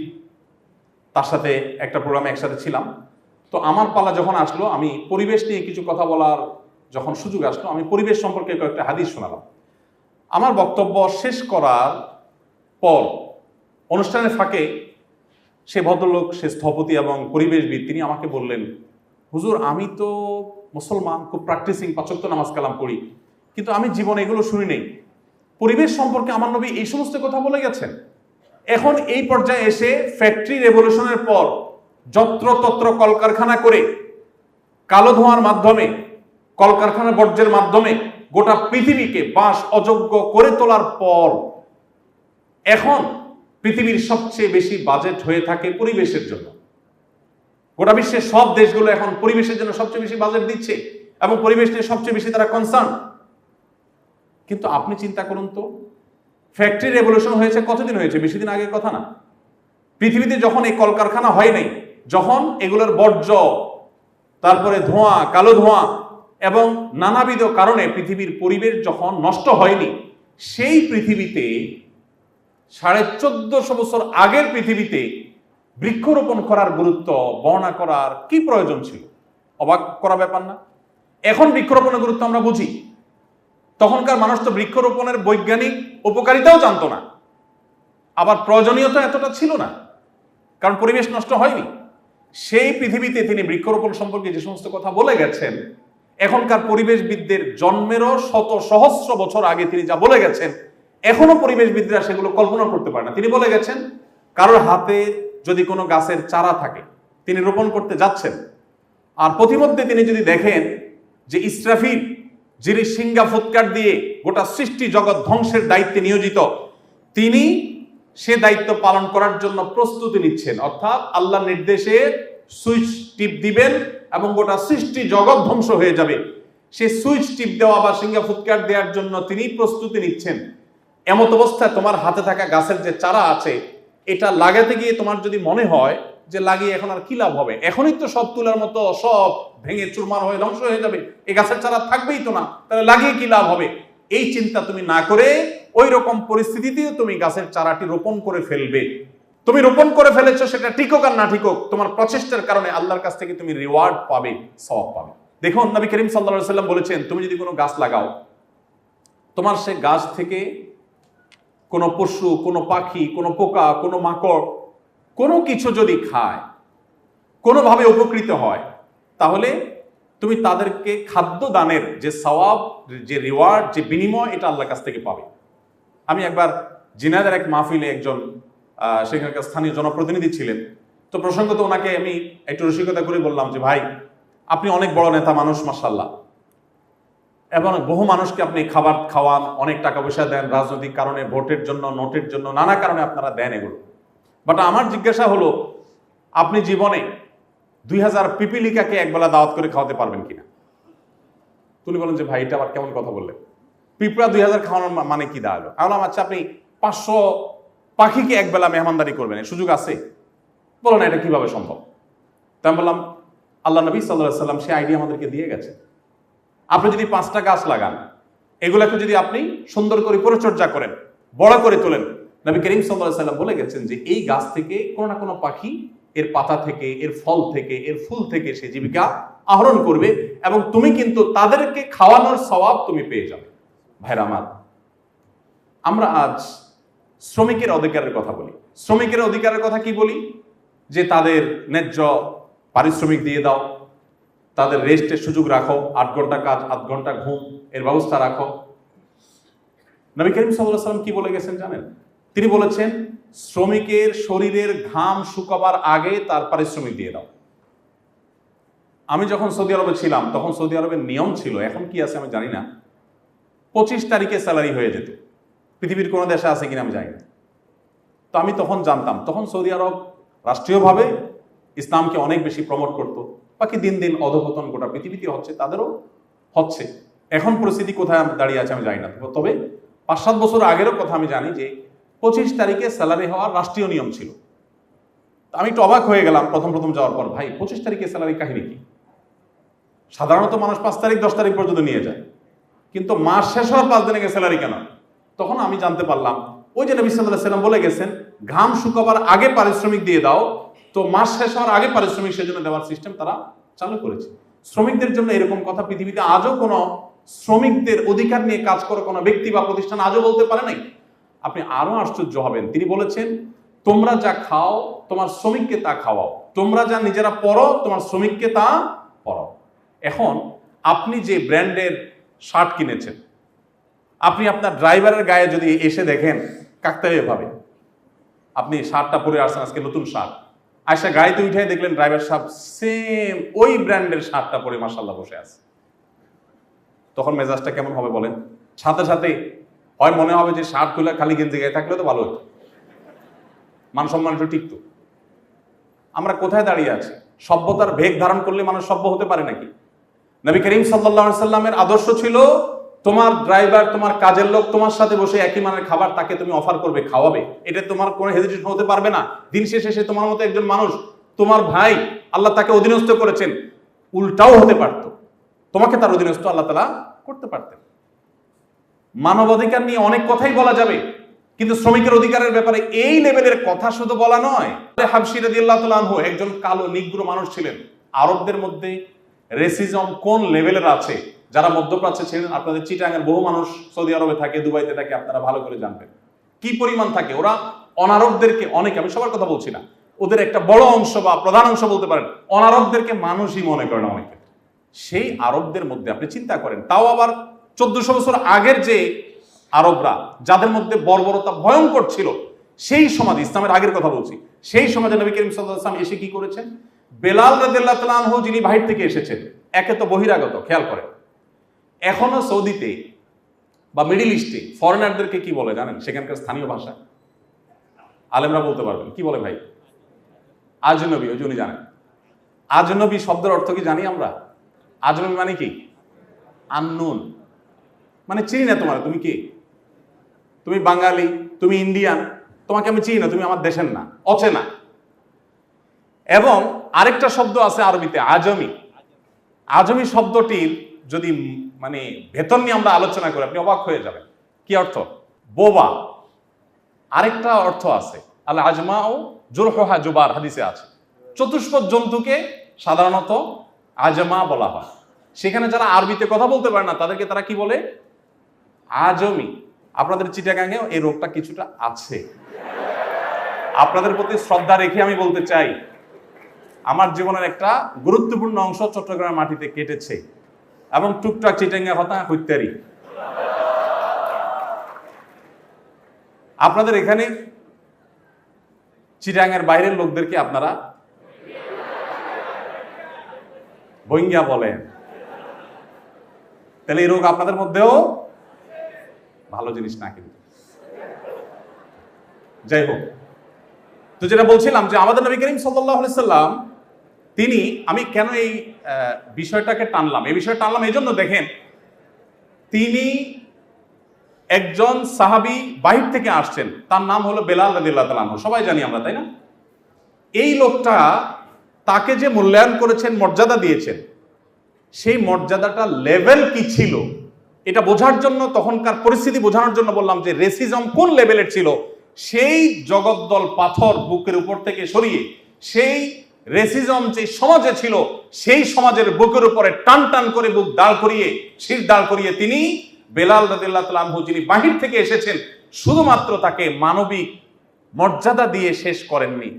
Speaker 2: তার সাথে একটা প্রোগ্রামে একসাথে ছিলাম। তো আমার পালা যখন আসলো, আমি পরিবেশ নিয়ে কিছু কথা বলার যখন সুযোগ আসলো, আমি পরিবেশ সম্পর্কে কয়েকটা হাদিস শোনালাম। আমার বক্তব্য শেষ করার পর অনুষ্ঠানের ফাঁকে সে ভদ্রলোক, সে স্থপতি এবং পরিবেশবিদ, তিনি আমাকে বললেন, হুজুর, আমি তো মুসলমান, খুব প্র্যাকটিসিং, ৫ ওয়াক্ত নামাজ কালাম পড়ি, কিন্তু আমি জীবনে এগুলো শুনি নেই। পরিবেশ সম্পর্কে আমার নবী এই সমস্ত কথা বলে গেছেন। এখন এই পর্যায়ে এসে ফ্যাক্টরি রেভলিউশনের পর যত্রতত্র কলকারখানা করে কালো ধোঁয়ার মাধ্যমে, কলকারখানা বর্জ্যের মাধ্যমে গোটা পৃথিবীকে বাস অযোগ্য করে তোলার পর এখন পৃথিবীর সবচেয়ে বেশি বাজেট হয়ে থাকে পরিবেশের জন্য। গোটা বিশ্বের সব দেশগুলো এখন পরিবেশের জন্য সবচেয়ে বেশি বাজেট দিচ্ছে এবং পরিবেশ নিয়ে সবচেয়ে বেশি তারা কনসার্ন। কিন্তু আপনি চিন্তা করুন তো, ফ্যাক্টরি রেভলিউশন হয়েছে কতদিন হয়েছে? বেশি দিন আগের কথা না। পৃথিবীতে যখন এই কলকারখানা হয় নাই, যখন এগুলোর বর্জ্য, তারপরে ধোঁয়া, কালো ধোঁয়া এবং নানাবিধ কারণে পৃথিবীর পরিবেশ যখন নষ্ট হয়নি, সেই পৃথিবীতে 1450 বছর আগের পৃথিবীতে বৃক্ষরোপণ করার গুরুত্ব বর্ণনা করার কি প্রয়োজন ছিল? অবাক করা ব্যাপার না? এখন বৃক্ষরোপণের গুরুত্ব আমরা বুঝি, তখনকার মানুষ তো বৃক্ষরোপণের বৈজ্ঞানিক উপকারিতাও জানতো না, আবার প্রয়োজনীয়তা এতটা ছিল না, কারণ পরিবেশ নষ্ট হয়নি। সেই পৃথিবীতে তিনি বৃক্ষরোপণ সম্পর্কে যে সমস্ত কথা বলে গেছেন, এখনকার পরিবেশবিদদের জন্মেরও শত সহস্র বছর আগে তিনি যা বলে গেছেন, এখনো পরিবেশবিদরা সেগুলো কল্পনা করতে পারে না। তিনি বলে গেছেন, কারোর হাতে যদি কোনো গাছের চারা থাকে, তিনি রোপণ করতে যাচ্ছেন, আর প্রতিমধ্যে তিনি যদি দেখেন যে ইসরাফিল, যিনি সিংহা ফুৎকার দিয়ে গোটা সৃষ্টি জগৎ ধ্বংসের দায়িত্বে নিয়োজিত, তিনি সে দায়িত্ব পালন করার জন্য প্রস্তুতি নিচ্ছেন, অর্থাৎ আল্লাহর নির্দেশে সুইচ টিপ দিবেন এবং গোটা সৃষ্টি জগৎ ধ্বংস হয়ে যাবে, সে সুইচ টিপ দেওয়া বা সিংহা ফুৎকার দেওয়ার জন্য তিনি প্রস্তুতি নিচ্ছেন। এমত অবস্থায় তোমার হাতে থাকা গাছের যে চারা আছে, এটা লাগাতে গিয়ে তোমার যদি মনে হয় যে লাগিয়ে এখন আর কি লাভ হবে, এখনই তো সব তুলার মতো সব ভেঙে চুরমার হয়ে ধ্বংস হয়ে যাবে, এই গাছের চারা থাকবেই তো না, তাহলে লাগিয়ে কি লাভ হবে, এই চিন্তা তুমি না করে ওই রকম পরিস্থিতিতেও তুমি গাছের চারাটি রোপণ করে ফেলবে। তুমি রোপণ করে ফেলেছো, সেটা ঠিকোক আর না ঠিকোক, তোমার প্রচেষ্টার কারণে আল্লাহর কাছ থেকে তুমি রিওয়ার্ড পাবে, সওয়াব পাবে। দেখুন, নবী করিম সাল্লাল্লাহু আলাইহি ওয়াসাল্লাম বলেছেন, তুমি যদি কোনো গাছ লাগাও, তোমার সে গাছ থেকে কোনো পশু, কোনো পাখি, কোনো পোকা, কোনো মাকড়, কোনো কিছু যদি খায়, কোনোভাবে উপকৃত হয়, তাহলে তুমি তাদেরকে খাদ্য দানের যে সওয়াব, যে রিওয়ার্ড, যে বিনিময়, এটা আল্লাহর কাছ থেকে পাবে। আমি একবার জিনাদের এক মাহফিলে একজন সেখানকার স্থানীয় জনপ্রতিনিধি ছিলেন, তো প্রসঙ্গত ওনাকে আমি একটু রসিকতা করে বললাম যে, ভাই, আপনি অনেক বড় নেতা মানুষ, মাশাআল্লাহ, এবং বহু মানুষকে আপনি খাবার খাওয়ান, অনেক টাকা পয়সা দেন, রাজনৈতিক কারণে, ভোটের জন্য, নোটের জন্য, নানা কারণে আপনারা দেন এগুলো। বাট আমার জিজ্ঞাসা হলো, আপনি জীবনে 2000 পিপিলিকাকে একবেলা দাওয়াত করে খাওয়াতে পারবেন কিনা? তুমি বলেন যে, ভাই, এটা আবার কেমন কথা বললেন, পিঁপড়া 2000 খাওয়ানোর মানে কি দাঁড়ালো? আমি বললাম, আচ্ছা, আপনি 500 পাখিকে একবেলা মেহমানদারি করবেন, এই সুযোগ আছে? বলো না, এটা কিভাবে সম্ভব? তাই আমি বললাম, আল্লাহ নবী সাল্লাল্লাহু আলাইহি ওয়াসাল্লাম সেই আইডিয়া আমাদেরকে দিয়ে গেছে। আপনি যদি 5টা গাছ লাগান, এগুলাকে যদি আপনি সুন্দর করে পরিচর্যা করেন, বড় করে তোলেন, নবী করিম সাল্লাল্লাহু আলাইহি ওয়াসাল্লাম বলে গেছেন যে এই গাছ থেকে কোনো না কোনো পাখি এর পাতা থেকে, এর ফল থেকে, এর ফুল থেকে সে জীবিকা আহরণ করবে এবং তুমি কিন্তু তাদেরকে খাওয়ানোর সওয়াব তুমি পেয়ে যাবে। ভাইরা আমার, আমরা আজ শ্রমিকের অধিকারের কথা বলি। শ্রমিকের অধিকারের কথা কি বলি? যে তাদের ন্যায্য পারিশ্রমিক দিয়ে দাও, তাদের রেস্টের সুযোগ রাখো, 8 ঘন্টা কাজ, 8 ঘন্টা ঘুম, এর ব্যবস্থা রাখো। নবী করিম সাল্লাল্লাহু আলাইহি ওয়াসাল্লাম কি বলে গেছেন জানেন? তিনি বলেছেন, শ্রমিকের শরীরের ঘাম শুকাবার আগে তার পারিশ্রমিক দিয়ে দাও। আমি যখন সৌদি আরবে ছিলাম, তখন সৌদি আরবের নিয়ম ছিল, এখন কি আছে আমি জানি না, 25 তারিখে স্যালারি হয়ে যেত। পৃথিবীর কোনো দেশে আছে কিনা আমি জানি না। তো আমি তখন জানতাম, তখন সৌদি আরব রাষ্ট্রীয়ভাবে ইসলামকে অনেক বেশি প্রমোট করতো। বাকি দিন দিন অধঃপতন গোটা পৃথিবীতে হচ্ছে, তাদেরও হচ্ছে। এখন পরিস্থিতি কোথায় দাঁড়িয়ে আছে আমি জানি না, তবে 5-7 বছর আগেরও কথা আমি জানি যে 25 তারিখে স্যালারি হওয়ার রাষ্ট্রীয় নিয়ম ছিল। আমি একটু অবাক হয়ে গেলাম প্রথম যাওয়ার পর, ভাই, 25 তারিখে স্যালারি কাহিনী কি? সাধারণত মানুষ 5 তারিখ 10 তারিখ পর্যন্ত নিয়ে যায়, কিন্তু মাস শেষ হওয়ার 5 দিন আগে স্যালারি কেন? তখন আমি জানতে পারলাম, ওই যে নবী সাল্লাল্লাহু আলাইহি ওয়াসাল্লাম বলে গেছেন, ঘাম শুকাবার আগে পারিশ্রমিক দিয়ে দাও, তো মাস শেষ হওয়ার আগে পারিশ্রমিক সেজন্য দেওয়ার সিস্টেম তারা চালু করেছে। শ্রমিকদের জন্য এরকম কথা পৃথিবীতে আজও কোনো শ্রমিকদের অধিকার নিয়ে কাজ করে কোনো ব্যক্তি বা প্রতিষ্ঠান আজও বলতে পারে নাই। আপনি আরো আশ্চর্য হবেন, তিনি বলেছেন, তোমরা যা খাও তোমার শ্রমিককে তা খাওয়াও, তোমরা যা নিজেরা পরো তোমার শ্রমিককে তা পরাও। এখন আপনি যে ব্র্যান্ডের শার্ট কিনেছেন, আপনি আপনার ড্রাইভারের গায়ে যদি এসে দেখেন কাকতালীয় ভাবে আপনি শার্টটা পরে আসছেন, আজকে নতুন শার্ট, আয়সা গাড়িতে উঠে দেখলেন ড্রাইভার সাহেব সেম ওই ব্র্যান্ডের শার্টটা পরে মাশাআল্লাহ বসে আছে, তখন মেজাজটা কেমন হবে বলেন? সাথে সাথে হয় মনে হবে যে শার্ট খুলে খালি গেঞ্জি গায়ে থাকলে তো ভালো হতো, মান সম্মান একটু টিকতো। আমরা কোথায় দাঁড়িয়ে আছি? সভ্যতার ভেগ ধারণ করলে মানুষ সভ্য হতে পারে নাকি? নবী করিম সাল্লাল্লাহু আলাইহি সাল্লামের আদর্শ ছিল, তোমার ড্রাইভার, তোমার কাজের লোক তোমার সাথে বসে একই মানের খাবার তাকে তুমি অফার করবে, খাওয়াবে, এটা তোমার কোনো হেজিটেশন হতে পারবে না। দিন শেষে সে তোমার মতো একজন মানুষ, তোমার ভাই, আল্লাহ তাকে অধীনস্থ করেছেন। উল্টাও হতে পারত, তোমাকে তার অধীনস্থ আল্লাহ তাআলা করতে পারতেন। মানবাধিকার নিয়ে অনেক কথাই বলা যাবে, কিন্তু শ্রমিকের অধিকারের ব্যাপারে এই লেভেলের কথা শুধু বলা নয়। হাবশী রাদিয়াল্লাহু তাআলা আনহু একজন কালো নিগ্রো মানুষ ছিলেন। আরবদের মধ্যে রেসিজম কোন লেভেলের আছে, যারা মধ্যপ্রাচ্যে ছিলেন, আপনাদের চিটাঙ্গের বহু মানুষ সৌদি আরবে থাকে, দুবাইতে থাকে, আপনারা ভালো করে জানবেন কি পরিমাণ থাকে। ওরা অনারবদেরকে, অনেকে, আমি সবার কথা বলছি না, ওদের একটা বড় অংশ বা প্রধান অংশ বলতে পারেন, অনারবদেরকে মানুষই মনে করেন অনেকে। সেই আরবদের মধ্যে আপনি চিন্তা করেন, তাও আবার 1400 বছর আগের যে আরবরা, যাদের মধ্যে বর্বরতা ভয়ঙ্কর ছিল, সেই সমাজে, ইসলামের আগের কথা বলছি, সেই সমাজে নবী করিম সাল্লাল্লাহু আলাইহি ওয়াসাল্লাম এসে কি করেছেন? বেলাল রাদিয়াল্লাহু তাআলা আনহু, যিনি বাহির থেকে এসেছেন, একে তো বহিরাগত, খেয়াল করেন। এখনো সৌদিতে বা মিডল ইস্টে ফরেনারদেরকে কি বলে জানেন? সেখানকার স্থানীয় ভাষা, আলেমরা বলতে পারবেন কি বলে ভাই? আজনবী। ওই জন্য জানেন আজনবী শব্দের অর্থ কি জানি আমরা? আজনবী মানে কি? আননোন, মানে চিনি না তোমার, তুমি কি? তুমি বাঙালি, তুমি ইন্ডিয়ান, তোমাকে আমি চিনি না, তুমি আমার দেশের না, অচেনা। এবং আরেকটা শব্দ আছে আরবিতে, আজমি। আজমি শব্দটির যদি মানে ভেতর নিয়ে আমরা আলোচনা করি, আপনি অবাক হয়ে যাবেন। কি অর্থ? বোবা। আরেকটা অর্থ আছে, আল আজমা ও জুরহুহা জুবার, হাদিসে আছে। চতুষ্পদ জন্তুকে সাধারণত আজমা বলা হয়। সেখানে যারা আরবিতে কথা বলতে পারে না, তাদেরকে তারা কি বলে? আজমি। আপনাদের চিটাগাঙেও এই রোগটা কিছুটা আছে। আপনাদের প্রতি শ্রদ্ধা রেখে আমি বলতে চাই, আমার জীবনের একটা গুরুত্বপূর্ণ অংশ চট্টগ্রামের মাটিতে কেটেছে, এবং টুকটাক চিটাঙ্গা হতা হইতারি। আপনাদের এখানে চিটাঙ্গের বাইরের লোকদেরকে আপনারা বইঙ্গা বলেন, তাহলে এই রোগ আপনাদের মধ্যেও ভালো জিনিস না। কিন্তু যাই হোক, তো যেটা বলছিলাম যে আমাদের নবী করিম সাল্লাল্লাহু আলাইহি সাল্লাম, তিনি, আমি কেন এই বিষয়টাকে টানলাম, এই বিষয়টা টানলাম এই জন্য, দেখেন, তিনি একজন সাহাবী বাহির থেকে আসছেন, তার নাম হলো বেলাল রাদিয়াল্লাহু তাআলা আনহু, সবাই জানি আমরা, তাই না? এই লোকটা, তাকে যে মূল্যায়ন করেছেন, মর্যাদা দিয়েছেন, সেই মর্যাদাটা লেভেল কি ছিল এটা বোঝার জন্য, তখনকার পরিস্থিতি বোঝানোর জন্য বললাম যে রেসিজম কোন লেভেলের ছিল। সেই জগদ্দল পাথর বুকের উপর থেকে সরিয়ে, সেই রেসিজম যে সমাজে ছিল, সেই সমাজের বুকের উপরে টান টান করে বুক দাঁড় করিয়ে, শির দাঁড় করিয়ে, তিনি বেলাল রাদিয়াল্লাহু তাআলা আনহু, যিনি বাহির থেকে এসেছেন, শুধুমাত্র তাকে মানবিক মর্যাদা দিয়ে শেষ করেননি।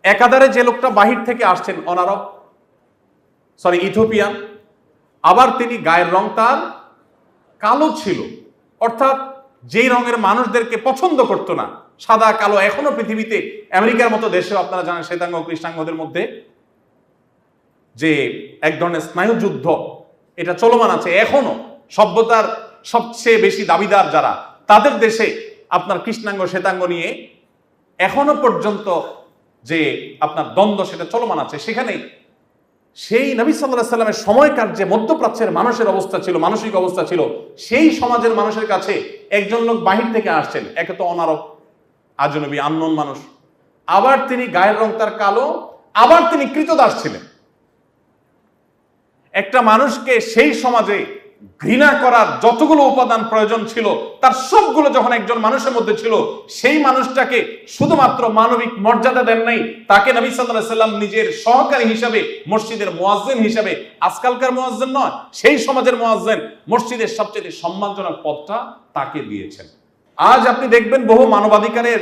Speaker 2: একাধারে যে লোকটা বাহির থেকে আসছেন, অনারব, ইথিওপিয়ান, আবার তিনি গায়ের রং তার কালো ছিল, অর্থাৎ যেই রঙের মানুষদেরকে পছন্দ করতো না, সাদা কালো। এখনো পৃথিবীতে আমেরিকার মতো দেশেও আপনারা জানেন, শ্বেতাঙ্গ কৃষ্ণাঙ্গদের মধ্যে যে এক ধরনের স্নায়ুযুদ্ধ, এটা চলমান আছে এখনো। সভ্যতার সবচেয়ে বেশি দাবিদার যারা, তাদের দেশে আপনার কৃষ্ণাঙ্গ শ্বেতাঙ্গ নিয়ে এখনো পর্যন্ত যে আপনার দ্বন্দ্ব, সেটা চলমান আছে। সেখানে সেই নবী সাল্লাল্লাহু আলাইহি সাল্লামের সময়কার যে মধ্যপ্রাচ্যের মানুষের অবস্থা ছিল, মানসিক অবস্থা ছিল, সেই সমাজের মানুষের কাছে একজন লোক বাহির থেকে আসছেন, একে তো অনারব, আজনবী, আননোন মানুষ, আবার তিনি গায়ের রং তার কালো, আবার তিনি কৃতদাস ছিলেন। একটা মানুষকে সেই সমাজে ঘৃণা করার যতগুলো উপাদান প্রয়োজন ছিল, তার সবগুলো যখন একজন মানুষের মধ্যে ছিল, সেই মানুষটাকে শুধুমাত্র মানবিক মর্যাদা দেন নাই, তাকে নবী সাল্লাল্লাহু আলাইহি সাল্লাম নিজের সহকারী হিসাবে, মসজিদের মুয়াজ্জিন হিসাবে, আজকালকার মুয়াজ্জিন নয়, সেই সমাজের মুয়াজ্জিন, মসজিদের সবচেয়ে সম্মানজনক পদটা তাকে দিয়েছেন। আজ আপনি দেখবেন বহু মানবাধিকারের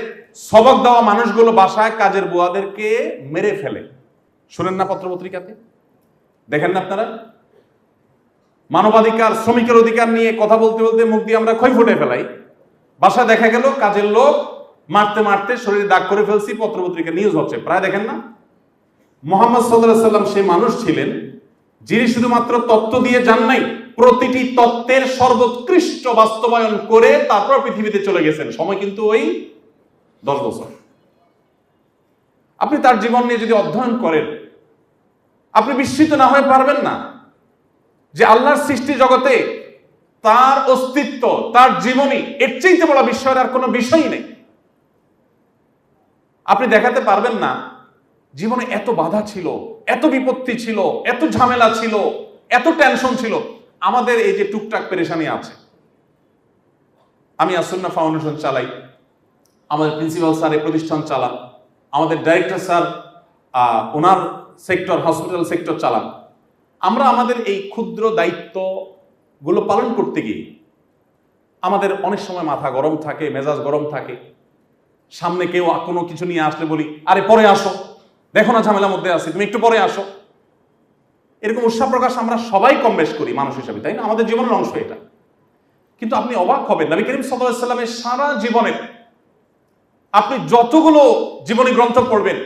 Speaker 2: সবক দেওয়া মানুষগুলো বাসায় কাজের বুয়াদেরকে মেরে ফেলে। শুনেন না পত্রপত্রিকাতে, দেখেন না আপনারা? মানবাধিকার, শ্রমিকের অধিকার নিয়ে কথা বলতে বলতে মুখ দিয়ে আমরা খই ফুটে ফেলাই। বাসা দেখা গেল কাজের লোক মারতে মারতে শরীরে দাগ করে ফেলছি, পত্রপত্রিকা নিউজ হচ্ছে প্রায়, দেখেন না? মুহাম্মদ সাল্লাল্লাহু আলাইহি সাল্লাম সেই মানুষ ছিলেন যিনি শুধুমাত্র তত্ত্ব দিয়ে যান নাই, প্রতিটি তত্ত্বের সর্বোৎকৃষ্ট বাস্তবায়ন করে তারপর পৃথিবীতে চলে গেছেন। সময় কিন্তু ওই 10 বছর। আপনি তার জীবন নিয়ে যদি অধ্যয়ন করেন, আপনি বিস্মিত না হয়ে পারবেন না যে আল্লাহর সৃষ্টি জগতে তার অস্তিত্ব, তার জীবনী, এর চাইতে বড় বিস্ময়ের আর কোনো বিষয়ই নেই। আপনি দেখাতে পারবেন না জীবনে এত বাধা ছিল, এত বিপত্তি ছিল, এত ঝামেলা ছিল, এত টেনশন ছিল। আমাদের এই যে টুকটাক পেরেশানি আছে, আমি আসুন্নাহ ফাউন্ডেশন চালাই, আমাদের প্রিন্সিপাল স্যার এই প্রতিষ্ঠান চালান, আমাদের ডাইরেক্টর স্যার ওনার সেক্টর, হসপিটাল সেক্টর চালান। আমরা আমাদের এই ক্ষুদ্র দায়িত্বগুলো পালন করতে গিয়ে আমাদের অনেক সময় মাথা গরম থাকে, মেজাজ গরম থাকে। সামনে কেউ কোনো কিছু নিয়ে আসলে বলি, আরে পরে আসো, দেখো না ঝামেলার মধ্যে আছি, তুমি একটু পরে আসো। এরকম উৎসাহ প্রকাশ আমরা সবাই কম বেশ করি মানুষ হিসেবে, তাই না? আমাদের জীবনের অংশ এটা। কিন্তু আপনি অবাক হবেন, নবী করিম সাল্লাল্লাহু আলাইহি সাল্লামের সারা জীবনে আপনি যতগুলো জীবনী গ্রন্থ পড়বেন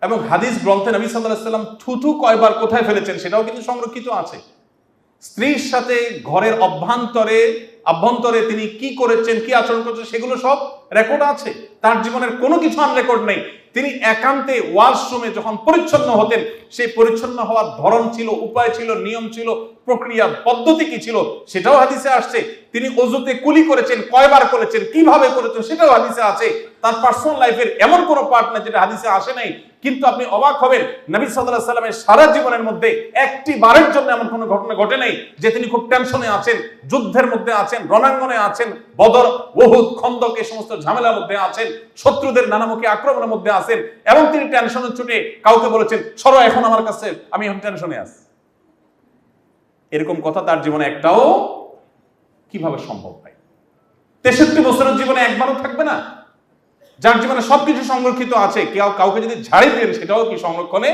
Speaker 2: এবং হাদিস গ্রন্থে নবী সাল্লাল্লাহু আলাইহি সাল্লাম থুথু কয়বার কোথায় ফেলেছেন সেটাও কিন্তু সংরক্ষিত আছে। স্ত্রীর সাথে ঘরের অভ্যন্তরে তিনি কি করেছেন, কি আচরণ করেছেন, সেগুলো সব রেকর্ড আছে। তার জীবনের কোনো কিছু আনরেকর্ড নেই। তিনি একান্তে ওয়াশরুমে যখন পরিচ্ছন্ন হতেন, সেই পরিচ্ছন্ন হওয়ার ধরন ছিল, উপায় ছিল, নিয়ম ছিল, প্রক্রিয়া পদ্ধতি কি ছিল সেটাও হাদিসে আসছে। তিনি ওযুতে কুলি করেছেন, কয়বার করেছেন, কিভাবে করেছেন সেটাও হাদিসে আছে। তার পার্সোনাল লাইফের এমন কোনো পার্ট না যেটা হাদিসে আসে নাই। কিন্তু আপনি অবাক হবেন, নবী সাল্লাল্লাহু আলাইহি সাল্লামের সারা জীবনের মধ্যে একটি বারের জন্য এমন কোনো ঘটনা ঘটে নাই যে তিনি খুব টেনশনে আছেন, যুদ্ধের মধ্যে আছেন, রণাঙ্গনে আছেন, বদর, উহুদ, খন্দক এই সমস্ত ঝামেলার মধ্যে আছেন, শত্রুদের নানামুখী আক্রমণের মধ্যে আছেন, এবং তিনি টেনশনে ছুটে কাউকে বলেছেন, সরো এখন আমার কাছে, আমি এখন টেনশনে আছি। এরকম কথা তার জীবনে একটাও কিভাবে সম্ভব হয়? 63 বছরের জীবনে একবারও থাকবে না? যার জীবনে সবকিছু সংরক্ষিত আছে, কাউকে যদি ঝাড়ি দেন সেটাও কি সংরক্ষণে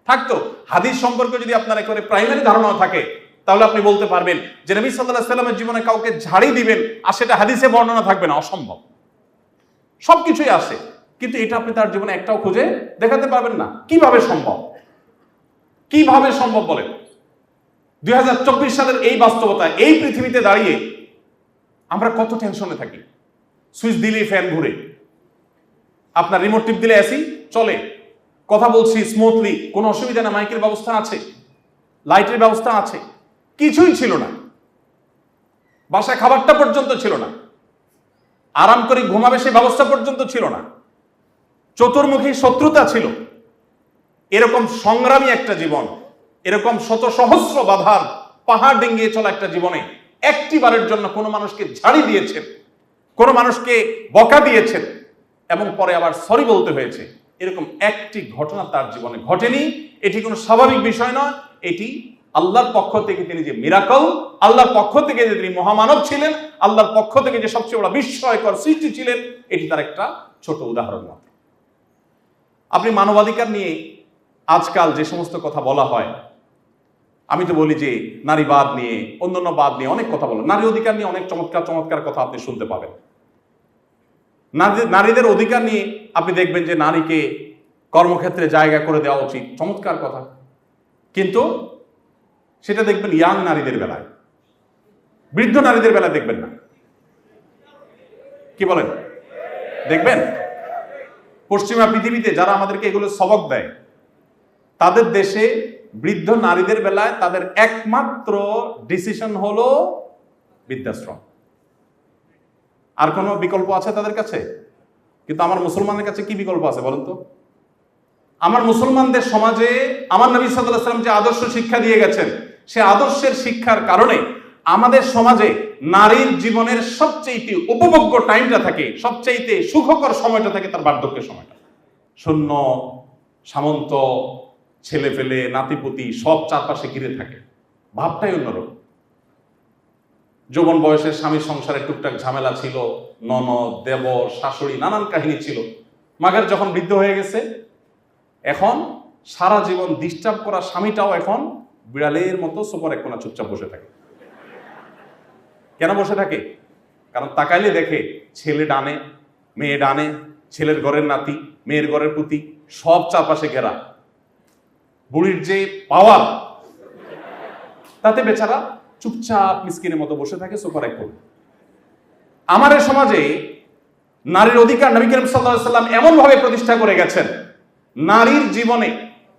Speaker 2: থাকতো? হাদিস সম্পর্কে যদি আপনার একেবারে প্রাইমারি ধারণা থাকে, তাহলে আপনি বলতে পারবেন যে নবী সাল্লাল্লাহু আলাইহি সাল্লামের জীবনে কাউকে ঝাড়ি দিবেন আর সেটা হাদিসে বর্ণনা থাকবে না, অসম্ভব। সবকিছুই আছে, কিন্তু এটা আপনি তার জীবনে একটাও খুঁজে দেখাতে পারবেন না। কিভাবে সম্ভব? কিভাবে সম্ভব বলেন? 2024 সালের এই বাস্তবতা, এই পৃথিবীতে দাঁড়িয়ে আমরা কত টেনশনে থাকি। সুইচ দিলেই ফ্যান ঘুরে, আপনার রিমোট টিপ দিলে এসি চলে, কথা বলছি স্মুথলি, কোনো অসুবিধা না, মাইকের ব্যবস্থা আছে, লাইটের ব্যবস্থা আছে, কিছুই ছিল না। বাসায় খাবারটা পর্যন্ত ছিল না, আরাম করে ঘুমাবে সেই ব্যবস্থা পর্যন্ত ছিল না, চতুর্মুখী শত্রুতা ছিল। এরকম সংগ্রামী একটা জীবন, এরকম শত সহস্র বাধার পাহাড় ডিঙ্গিয়ে চলা একটা জীবনে একটি বারের জন্য কোনো মানুষকে ঝাড়ি দিয়েছেন, কোনো মানুষকে বকা দিয়েছেন এবং পরে আবার সরি বলতে হয়েছে, এরকম একটি ঘটনা তার জীবনে ঘটেনি। এটি কোনো স্বাভাবিক বিষয় নয়, এটি আল্লাহর পক্ষ থেকে তিনি যে মিরাকল, আল্লাহর পক্ষ থেকে যে তিনি মহামানব ছিলেন, আল্লাহর পক্ষ থেকে যে সবচেয়ে বড় বিস্ময়কর সৃষ্টি ছিলেন, এটি তার একটা ছোট উদাহরণ মাত্র। আপনি মানবাধিকার নিয়ে আজকাল যে সমস্ত কথা বলা হয়, আমি তো বলি যে নারীবাদ নিয়ে, অন্যান্য বাদ নিয়ে অনেক কথা বলেন, নারী অধিকার নিয়ে অনেক চমৎকার চমৎকার কথা আপনি শুনতে পাবেন। নারীদের অধিকার নিয়ে আপনি দেখবেন যে নারীকে কর্মক্ষেত্রে জায়গা করে দেওয়া উচিত, চমৎকার কথা। কিন্তু সেটা দেখবেন ইয়াং নারীদের বেলায়, বৃদ্ধ নারীদের বেলায় দেখবেন না। কি বলেন? দেখবেন পশ্চিমা পৃথিবীতে যারা আমাদেরকে এগুলো সবক দেয়, তাদের দেশে বৃদ্ধ নারীদের বেলায় তাদের একমাত্র ডিসিশন হলো বৃদ্ধাশ্রম। আর কোনো বিকল্প আছে তাদের কাছে? কিন্তু আমার মুসলমানদের কাছে কি বিকল্প আছে বলেন তো? আমার মুসলমানদের সমাজে আমার নবী সাল্লাল্লাহু আলাইহি ওয়াসাল্লাম যে আদর্শ শিক্ষা দিয়ে গেছেন, সে আদর্শের শিক্ষার কারণে আমাদের সমাজে নারীর জীবনের সবচেয়ে উপভোগ্য টাইমটা থাকে, সবচেয়ে সুখকর সময়টা থাকে তার বার্ধক্যের সময়টা। শূন্য, সামন্ত, ছেলে ফেলে, নাতিপুতি সব চারপাশে ঘিরে থাকে, ভাবটাই অন্যরকম। যৌবন বয়সের স্বামীর সংসারে টুকটাক ঝামেলা ছিল, ননদ, দেবর, শাশুড়ি, নানান কাহিনী ছিল। মাঘের যখন বৃদ্ধ হয়ে গেছে, এখন সারা জীবন ডিস্টার্ব করা স্বামীটাও এখন বিড়ালের মতো সোফার এক কোণা চুপচাপ বসে থাকে। কেন বসে থাকে? কারণ তাকাইলে দেখে ছেলে ডানে, মেয়ে ডানে, ছেলের ঘরের নাতি, মেয়ের ঘরের পুতি, সব চারপাশে ঘেরা। বুড়ির যে পাওয়ার, তাতে বেচারা চুপচাপ মিসকিনের মতো বসে থাকে সোফার এক কোণে। আমাদের সমাজে নারীর অধিকার নবী করিম সাল্লাল্লাহু আলাইহি ওয়াসাল্লাম এমন ভাবে প্রতিষ্ঠা করে গেছেন নারীর জীবনে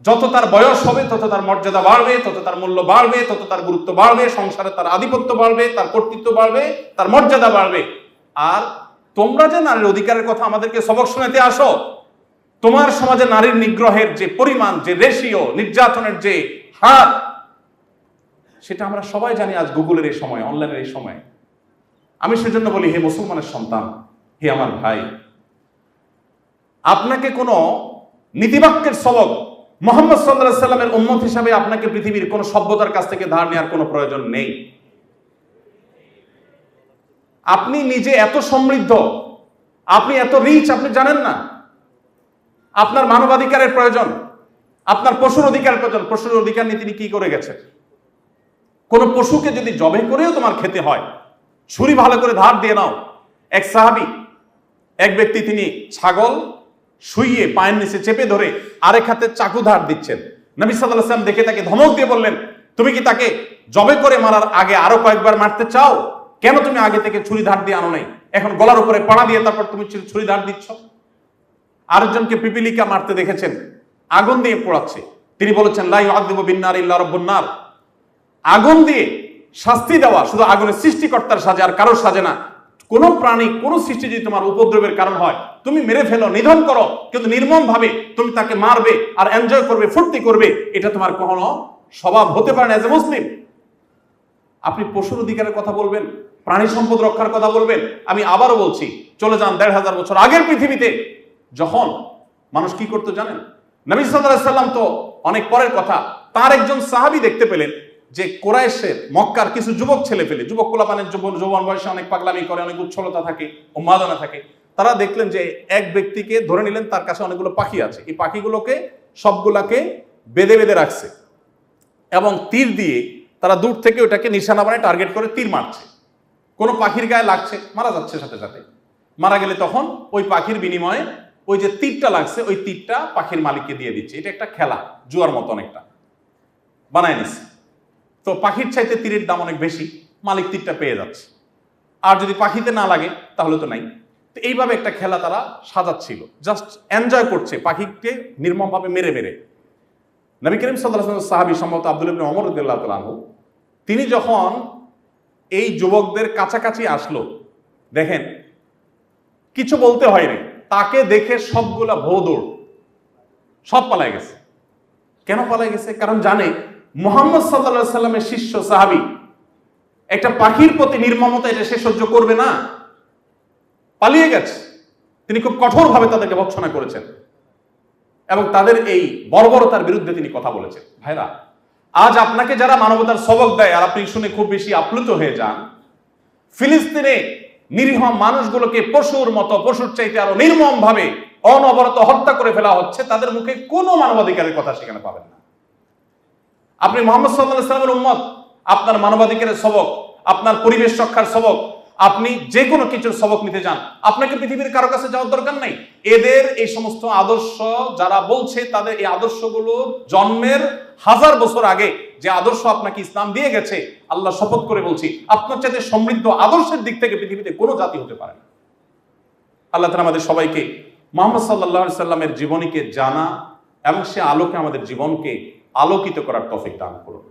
Speaker 2: যত তার বয়স হবে তত তার মর্যাদা বাড়বে, তত তার মূল্য বাড়বে, তত তার গুরুত্ব বাড়বে, সংসারে তার আধিপত্য বাড়বে, তার কর্তৃত্ব বাড়বে, তার মর্যাদা বাড়বে। আর তোমরা যে নারীর অধিকারের কথা আমাদেরকে সবক শোনাতে আসো, তোমার সমাজে নারীর নিগ্রহের যে পরিমাণ, যে রেশিও, নির্যাতনের যে হার, সেটা আমরা সবাই জানি আজ গুগলের এই সময়, অনলাইনের এই সময়। আমি সেজন্য বলি, হে মুসলমানের সন্তান, হে আমার ভাই, আপনাকে কোনো নীতিবাক্যের সবক মুহাম্মদ সাল্লাল্লাহু আলাইহি সাল্লামের উম্মত হিসাবে আপনাকে পৃথিবীর কোন সভ্যতার কাছ থেকে ধার নেওয়ার কোনো প্রয়োজন নেই। আপনি নিজে এত সমৃদ্ধ, আপনি এত রিচ, আপনি জানেন না। আপনার মানবাধিকারের প্রয়োজন, আপনার পশুর অধিকার প্রয়োজন। পশুর অধিকার নিয়ে তিনি কি করে গেছেন? কোন পশুকে যদি জবে করেও তোমার খেতে হয়, ছুরি ভালো করে ধার দিয়ে নাও। এক সাহাবী, এক ব্যক্তি, তিনি ছাগল শুইয়ে পায়ের নিচে চেপে ধরে আরেক হাতে চাকু ধার দিচ্ছেন। নবী সাল্লাল্লাহু আলাইহি ওয়াসাল্লাম দেখে তাকে ধমক দিয়ে বললেন, তুমি কি তাকে জবে করে মারার আগে আরো কয়েকবার মারতে চাও? কেন তুমি আগে থেকে ছুরি ধার দিয়ে আনো নাই? এখন গলার উপরে পাড়া দিয়ে তারপর তুমি ছুরি ধার দিচ্ছ। আরেকজনকে পিপিলিকা মারতে দেখেছেন, আগুন দিয়ে পোড়াচ্ছে। তিনি বলেছেন, লা ইউআযযিবু বিন-নার ইল্লা রাব্বুন নার। আগুন দিয়ে শাস্তি দেওয়া শুধু আগুনের সৃষ্টিকর্তার সাজে, আর কারোর সাজে না। কোন প্রাণী, কোন সৃষ্টি যদি তোমার উপদ্রবের কারণ হয়, তুমি মেরে ফেলো, নিধন করো, কিন্তু নির্মম ভাবে তুমি তাকে মারবে আর এনজয় করবে, ফুর্তি করবে, এটা তোমার কখনো স্বভাব হতে পারে না এজ এ মুসলিম। আপনি পশুর অধিকারের কথা বলবেন, প্রাণী সম্পদ রক্ষার কথা বলবেন। আমি আবারও বলছি, চলে যান ১৫০০ বছর আগের পৃথিবীতে, যখন মানুষ কি করতো জানেন? নবী সাল্লাল্লাহু আলাইহি সাল্লাম তো অনেক পরের কথা, তার একজন সাহাবী দেখতে পেলেন যে কোরাইশের, মক্কার কিছু যুবক ছেলে পেলে, যুবক পোলাপানের যৌবন বয়সে অনেক পাগলামি করে, অনেক উচ্ছলতা থাকে, উন্মাদনা থাকে। তারা দেখলেন যে এক ব্যক্তিকে ধরে নিলেন, তার কাছে অনেকগুলো পাখি আছে। এই পাখিগুলোকে সবগুলাকে বেঁধে বেঁধে রাখছে এবং তীর দিয়ে তারা দূর থেকে ওটাকে নিশানা বানায় টার্গেট করে তীর মারছে। কোনো পাখির গায়ে লাগছে, মারা যাচ্ছে সাথে সাথে। মারা গেলে তখন ওই পাখির বিনিময়ে ওই যে তীরটা লাগছে, ওই তীরটা পাখির মালিককে দিয়ে দিচ্ছে। এটা একটা খেলা, জুয়ার মতো অনেকটা বানায় নিচ্ছে। তো পাখির চাইতে তীরের দাম অনেক বেশি, মালিক তীরটা পেয়ে যাচ্ছে। আর যদি পাখিতে না লাগে তাহলে তো নাই। তো এইভাবে একটা খেলা তারা সাজাচ্ছিল, জাস্ট এনজয় করছে পাখিকে নির্মমভাবে মেরে মেরে। নবী করিম সাল্লাল্লাহু আলাইহি ওয়াসাল্লাম সাহাবী সম্ভবত আব্দুল্লাহ ইবনে ওমর রাদিয়াল্লাহু তাআলা আনহু, তিনি যখন এই যুবকদের কাছাকাছি আসলো, দেখেন কিছু বলতে হয়নি, তাকে দেখে সবগুলা ভৌদৌড়, সব পালায় গেছে। কেন পালায় গেছে? কারণ জানে মুহাম্মদ সাল্লাল্লাহু আলাইহি সাল্লামের শিষ্য সাহাবী একটা পাখির প্রতি নির্মমতা এটা সে সহ্য করবে না, পালিয়ে গেছে। তিনি খুব কঠোরভাবে তাদেরকে ভৎসনা করেছেন এবং তাদের এই বর্বরতার বিরুদ্ধে তিনি কথা বলেছেন। ভাইরা, আজ আপনাকে যারা মানবতার সবক দেয় আর আপনি শুনে খুব বেশি আপ্লুত হয়ে যান, ফিলিস্তিনে নিরীহ মানুষগুলোকে পশুর মতো, পশুর চাইতে আরো নির্মম ভাবে অনবরত হত্যা করে ফেলা হচ্ছে, তাদের মুখে কোনো মানবাধিকারের কথা সেখানে পাবেন না। আপনি মুহাম্মদ সাল্লাল্লাহু আলাইহি ওয়াসাল্লামের উম্মত, আপনার মানবাধিকারের সবক, আপনার পরিবেশ রক্ষার সবক, আপনি যে কোনো কিছুর সবক নিতে যান, আপনাকে পৃথিবীর কারো কাছে যাওয়ার দরকার নেই। এদের এই সমস্ত আদর্শ যারা বলছে, তাদের এই আদর্শগুলো জন্মের 1000 বছর আগে যে আদর্শ আপনাকে ইসলাম দিয়ে গেছে, আল্লাহ শপথ করে বলছি, আপনার চাইতে সমৃদ্ধ আদর্শের দিক থেকে পৃথিবীতে কোনো জাতি হতে পারে না। আল্লাহ তাআলা আমাদের সবাইকে মুহাম্মদ সাল্লাল্লাহু আলাইহি সাল্লামের জীবনীকে জানা এবং সে আলোকে আমাদের জীবনকে আলোকিত করার তৌফিক দান করুন।